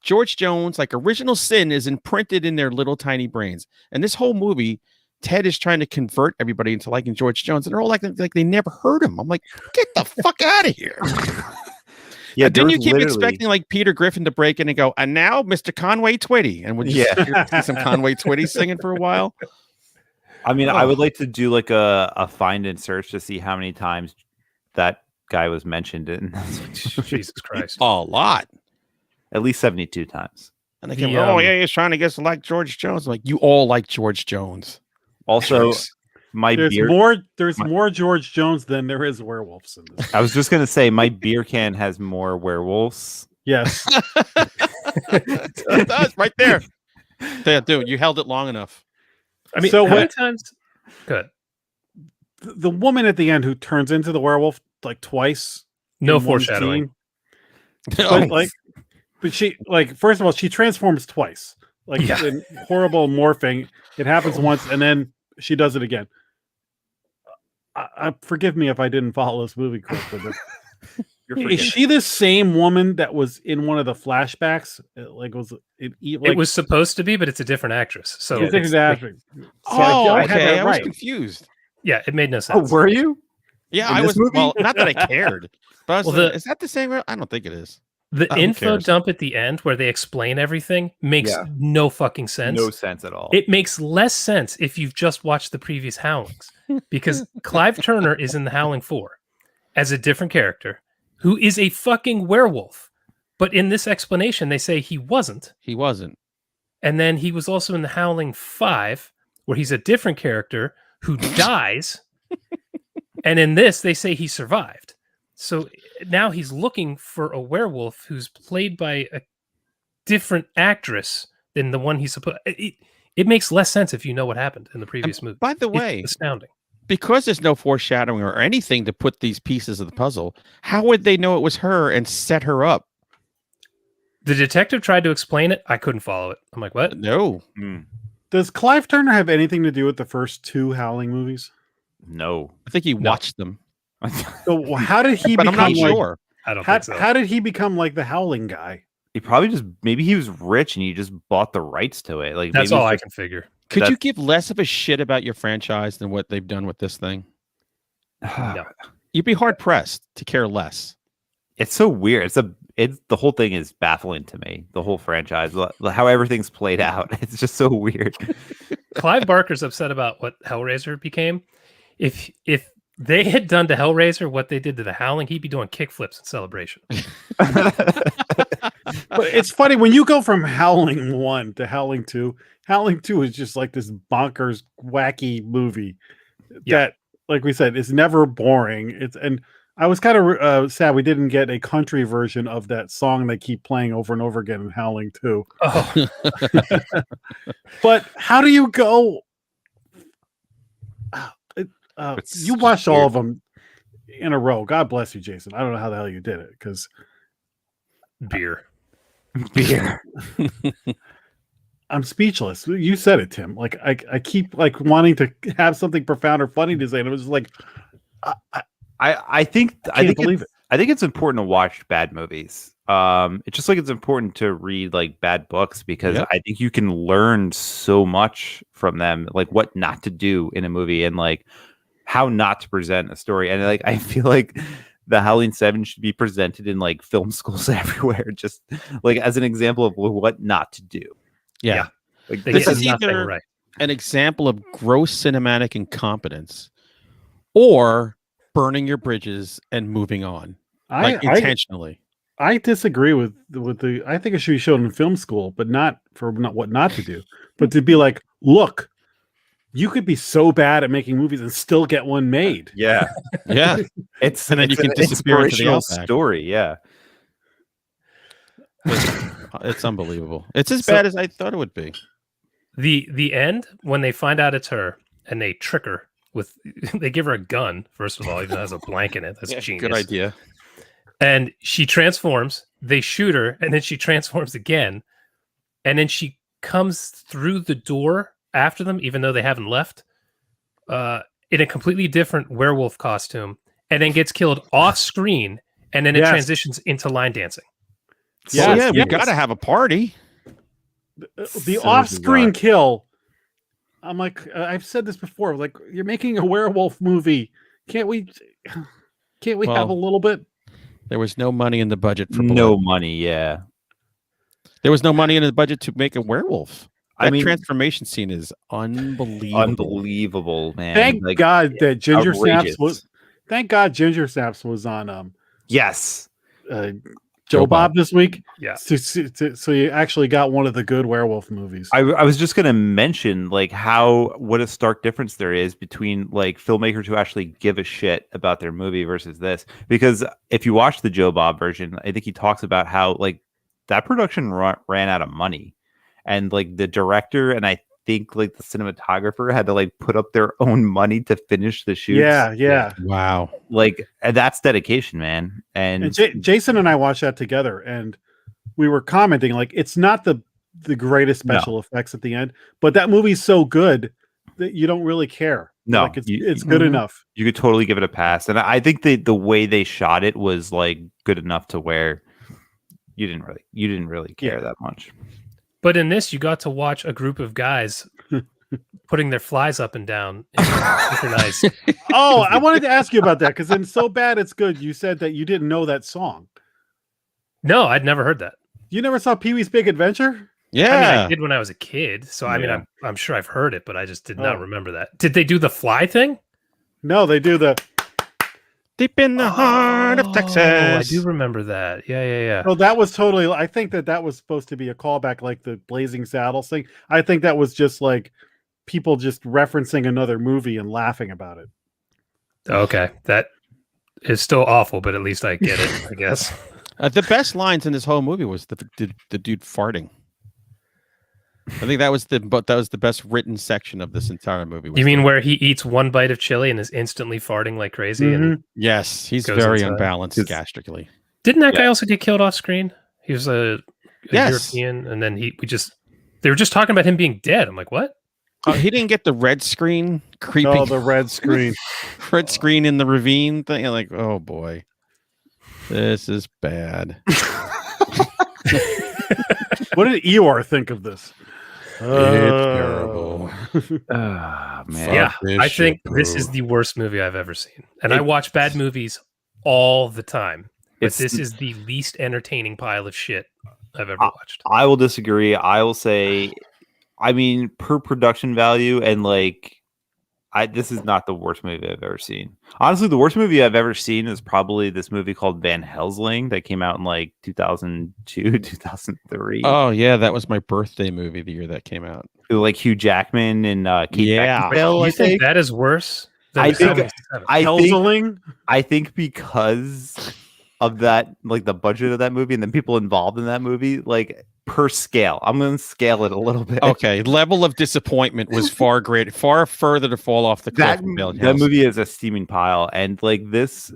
George Jones, like Original Sin, is imprinted in their little tiny brains. And this whole movie, Ted is trying to convert everybody into liking George Jones, and they're all like they never heard him. I'm like, get the fuck out of here. Yeah, then you keep expecting like Peter Griffin to break in and go, and now Mr. Conway Twitty, and we'll just see some Conway Twitty singing for a while. I mean, I would like to do like a find and search to see how many times that guy was mentioned in. Jesus Christ, a lot, at least 72 times. And they came, oh yeah, he's trying to get to like George Jones. I'm like, you all like George Jones. Also. There's more George Jones than there is werewolves in this. I was just gonna say my beer can has more werewolves. Yes. It does right there. Yeah, dude, you held it long enough. I mean, so how many times? Good. The woman at the end who turns into the werewolf like twice. No foreshadowing. But she first of all, she transforms twice. In horrible morphing. It happens once and then she does it again. Forgive me if I didn't follow this movie correctly, but is she the same woman that was in one of the flashbacks? It was supposed to be, but it's a different actress. So it's different actress. Okay. I was confused. Yeah, it made no sense. Oh, were you? Yeah, I was. Well, not that I cared, but I was is that the same? I don't think it is. The info dump at the end where they explain everything makes no fucking sense. No sense at all. It makes less sense if you've just watched the previous Howlings, because Clive Turner is in the Howling 4 as a different character who is a fucking werewolf. But in this explanation, they say he wasn't. He wasn't. And then he was also in the Howling 5 where he's a different character who dies. And in this, they say he survived. So now he's looking for a werewolf who's played by a different actress than the one he's supposed. It makes less sense if you know what happened in the previous movie. By the way, it's astounding. Because there's no foreshadowing or anything to put these pieces of the puzzle, how would they know it was her and set her up? The detective tried to explain it. I couldn't follow it. I'm like, what? No. Does Clive Turner have anything to do with the first two Howling movies? No. I think he watched them. So how did he? But I'm not sure. I don't think so. How did he become like the Howling guy? He probably maybe he was rich and he just bought the rights to it. Like that's all I can figure. Could you give less of a shit about your franchise than what they've done with this thing? No. You'd be hard pressed to care less. It's so weird. The whole thing is baffling to me. The whole franchise, how everything's played out. It's just so weird. Clive Barker's upset about what Hellraiser became. If they had done to Hellraiser what they did to the Howling, he'd be doing kickflips in Celebration. But it's funny when you go from Howling 1 to Howling 2. Howling 2 is just like this bonkers, wacky movie that, like we said, is never boring. I was kind of sad we didn't get a country version of that song they keep playing over and over again in Howling too. Oh, but how do you go? You watched all of them in a row. God bless you, Jason. I don't know how the hell you did it because beer. I'm speechless. You said it, Tim. Like I keep like wanting to have something profound or funny to say, and it was just like, I think it's important to watch bad movies. It's just like it's important to read like bad books because I think you can learn so much from them, like what not to do in a movie and like how not to present a story. And like I feel like the Howling 7 should be presented in like film schools everywhere, just like as an example of what not to do. Yeah. Like, this is either an example of gross cinematic incompetence or burning your bridges and moving on intentionally. I disagree with the. I think it should be shown in film school, but not what not to do, but to be like, look, you could be so bad at making movies and still get one made. Yeah, yeah. And then you can disappear into the story. Yeah, it's unbelievable. It's as bad as I thought it would be. The end when they find out it's her and they trick her with they give her a gun first of all, even though it has a blank in it. That's genius. Good idea. And she transforms. They shoot her, and then she transforms again, and then she comes through the door after them, even though they haven't left, in a completely different werewolf costume, and then gets killed off screen, and then it transitions into line dancing. We gotta have a party. The off-screen kill. I'm like, I've said this before. Like, you're making a werewolf movie. Can't we have a little bit? There was no money in the budget for no money. Yeah, there was no money in the budget to make a werewolf. That I mean, transformation scene is unbelievable. Unbelievable, man. Thank God that Ginger Snaps was. Thank God Ginger Snaps was on. Yes. Joe Bob this week. Yeah. So you actually got one of the good werewolf movies. I was just going to mention like what a stark difference there is between like filmmakers who actually give a shit about their movie versus this. Because if you watch the Joe Bob version, I think he talks about how like that production ran out of money, and like the director and I think like the cinematographer had to like put up their own money to finish the shoots. Yeah. Wow. Like that's dedication, man. And Jason and I watched that together, and we were commenting like it's not the greatest special effects at the end, but that movie's so good that you don't really care. No, like it's good enough. You could totally give it a pass, and I think the way they shot it was like good enough to where you didn't really care that much. But in this, you got to watch a group of guys putting their flies up and down. Nice. Oh, I wanted to ask you about that because in So Bad It's Good, you said that you didn't know that song. No, I'd never heard that. You never saw Pee-wee's Big Adventure? Yeah, I mean, I did when I was a kid. So I mean, I'm sure I've heard it, but I just did not remember that. Did they do the fly thing? No, they do the deep in the heart of Texas. I do remember that. Yeah. No, that was totally. I think that was supposed to be a callback, like the Blazing Saddles thing. I think that was just like people just referencing another movie and laughing about it. Okay, that is still awful, but at least I get it. I guess the best lines in this whole movie was the dude farting. I think that was the best written section of this entire movie. You mean where he eats one bite of chili and is instantly farting like crazy? Mm-hmm. And yes, he's very unbalanced gastrically. Didn't that guy also get killed off screen? He was a European, and then they were just talking about him being dead. I'm like, what? He didn't get the red screen creeping. Oh, the red screen, red screen in the ravine thing. I'm like, oh boy, this is bad. What did Eeyore think of this? It's terrible. Man. Yeah, I think this is the worst movie I've ever seen. And I watch bad movies all the time. But this is the least entertaining pile of shit I've ever watched. I will disagree. I will say, I mean, per production value and like, this is not the worst movie I've ever seen. Honestly, the worst movie I've ever seen is probably this movie called Van Helsing that came out in like 2002, 2003. Oh yeah, that was my birthday movie the year that came out. Like Hugh Jackman and Kate Beckinsale. You think that is worse I think Howling? I think because of that, like the budget of that movie and the people involved in that movie, like per scale, I'm going to scale it a little bit. Okay, level of disappointment was far greater, far further to fall off the cliff. That movie is a steaming pile, and like this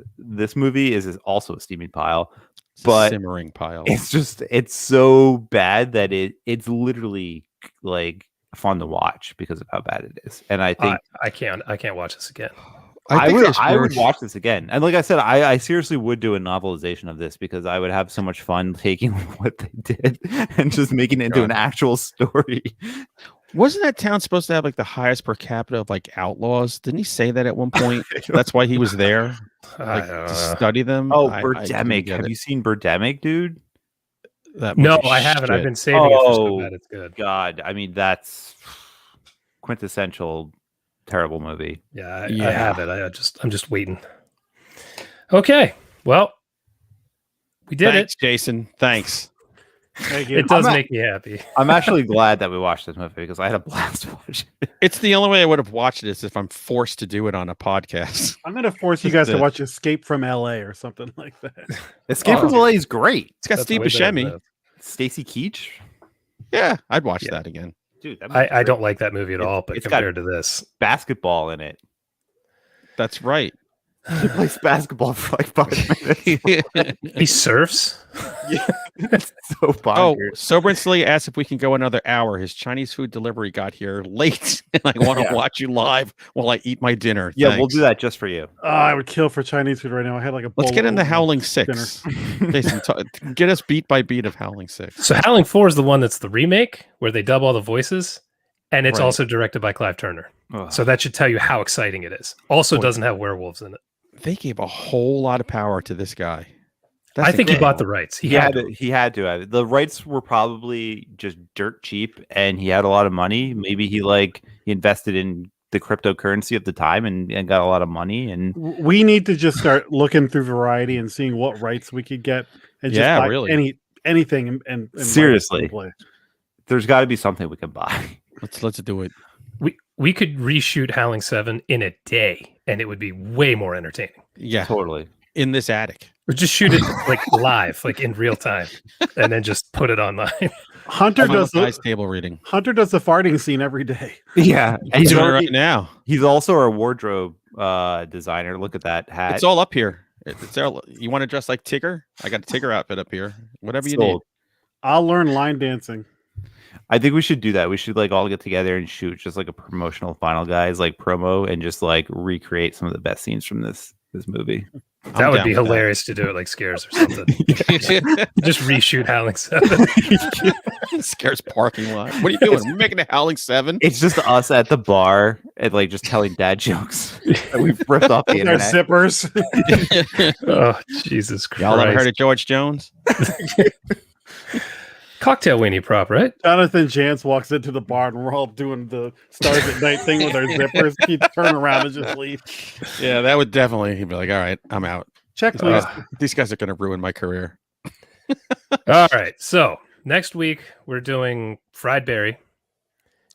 movie is also a steaming pile, but simmering pile. It's so bad that it's literally like fun to watch because of how bad it is. And I think I can't watch this again. I would watch this again. And like I said, I seriously would do a novelization of this because I would have so much fun taking what they did and just making it into an actual story. Wasn't that town supposed to have like the highest per capita of like outlaws? Didn't he say that at one point? That's why he was there, like to study them. Oh, Birdemic. Have you seen Birdemic, dude? No, I haven't. I've been saving it for so bad it's good. God, I mean that's quintessential terrible movie. Yeah, I have it. I'm just waiting. Okay, well, we did it, Jason. Thanks. It does make me happy. I'm actually glad that we watched this movie because I had a blast watching it. It's the only way I would have watched it is if I'm forced to do it on a podcast. I'm going to force you guys to watch Escape from LA or something like that. Escape from LA is great. It's got Steve Buscemi. Stacy Keach. Yeah, I'd watch that again. Dude, I don't like that movie at all, but compared to this, basketball in it. That's right. He plays basketball for like 5 minutes. He surfs. Yeah, it's so bonkers. Oh, Soberinsley asked if we can go another hour. His Chinese food delivery got here late, and I want to watch you live while I eat my dinner. Yeah, Thanks. we'll do that just for you. I would kill for Chinese food right now. I had like a. Let's get into Howling 6. Jason, get us beat by beat of Howling 6. So Howling 4 is the one that's the remake where they dub all the voices, and it's also directed by Clive Turner. So that should tell you how exciting it is. Also, doesn't have werewolves in it. They gave a whole lot of power to this guy. I think he bought the rights. He had to have it. The rights were probably just dirt cheap, and he had a lot of money. Maybe he invested in the cryptocurrency at the time and got a lot of money. And we need to just start looking through Variety and seeing what rights we could get, and just buy anything. And seriously, there's got to be something we can buy. Let's do it. We could reshoot Howling 7 in a day, and it would be way more entertaining. Yeah, totally. In this attic. Or just shoot it like live, like in real time, and then just put it online. Hunter does the table reading. Hunter does the farting scene every day. Yeah, and he's doing it right now. He's also our wardrobe designer. Look at that hat. It's all up here. It's all, you want to dress like Tigger? I got a Tigger outfit up here. Whatever you need. I'll learn line dancing. I think we should do that. We should all get together and shoot just like a promotional Final Guys promo and just recreate some of the best scenes from this movie. That would be hilarious to do it like Scares or something. Just reshoot Howling 7. Scares parking lot. What are you doing? We're making a Howling 7? It's just us at the bar and just telling dad jokes that we've ripped off the internet. Zippers. Oh, Jesus Christ. Y'all ever heard of George Jones? Cocktail weenie prop, right? Jonathan Jantz walks into the bar and we're all doing the Stars at Night thing with our zippers. He'd turn around and just leave. Yeah, that would definitely. He'd be like, "All right, I'm out. Check, please." These guys are going to ruin my career." All right, so next week we're doing Fried Berry.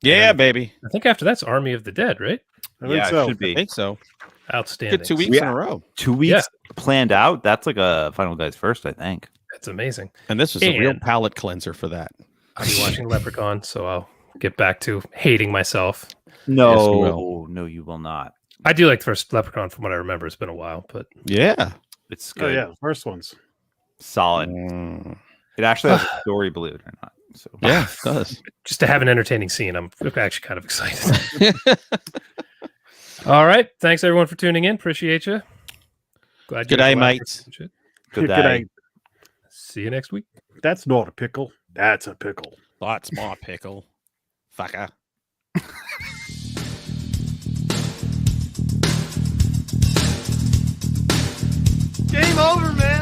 Yeah, baby. I think after that's Army of the Dead, right? I think so. It should be. I think so. Outstanding. Good 2 weeks in a row. 2 weeks planned out. That's like a Final Guys first, I think. That's amazing. And this was a real palate cleanser for that. I'll be watching Leprechaun, so I'll get back to hating myself. No, no, you will not. I do like the first Leprechaun from what I remember. It's been a while, but yeah, it's good. Oh yeah, the first one's solid. It actually has a story, believe it or not. So yeah, it does. Just to have an entertaining scene, I'm actually kind of excited. All right, thanks everyone for tuning in. Appreciate you. Glad Good day, mates. Good day. See you next week. That's not a pickle. That's a pickle. That's my pickle. Fucker. Game over, man.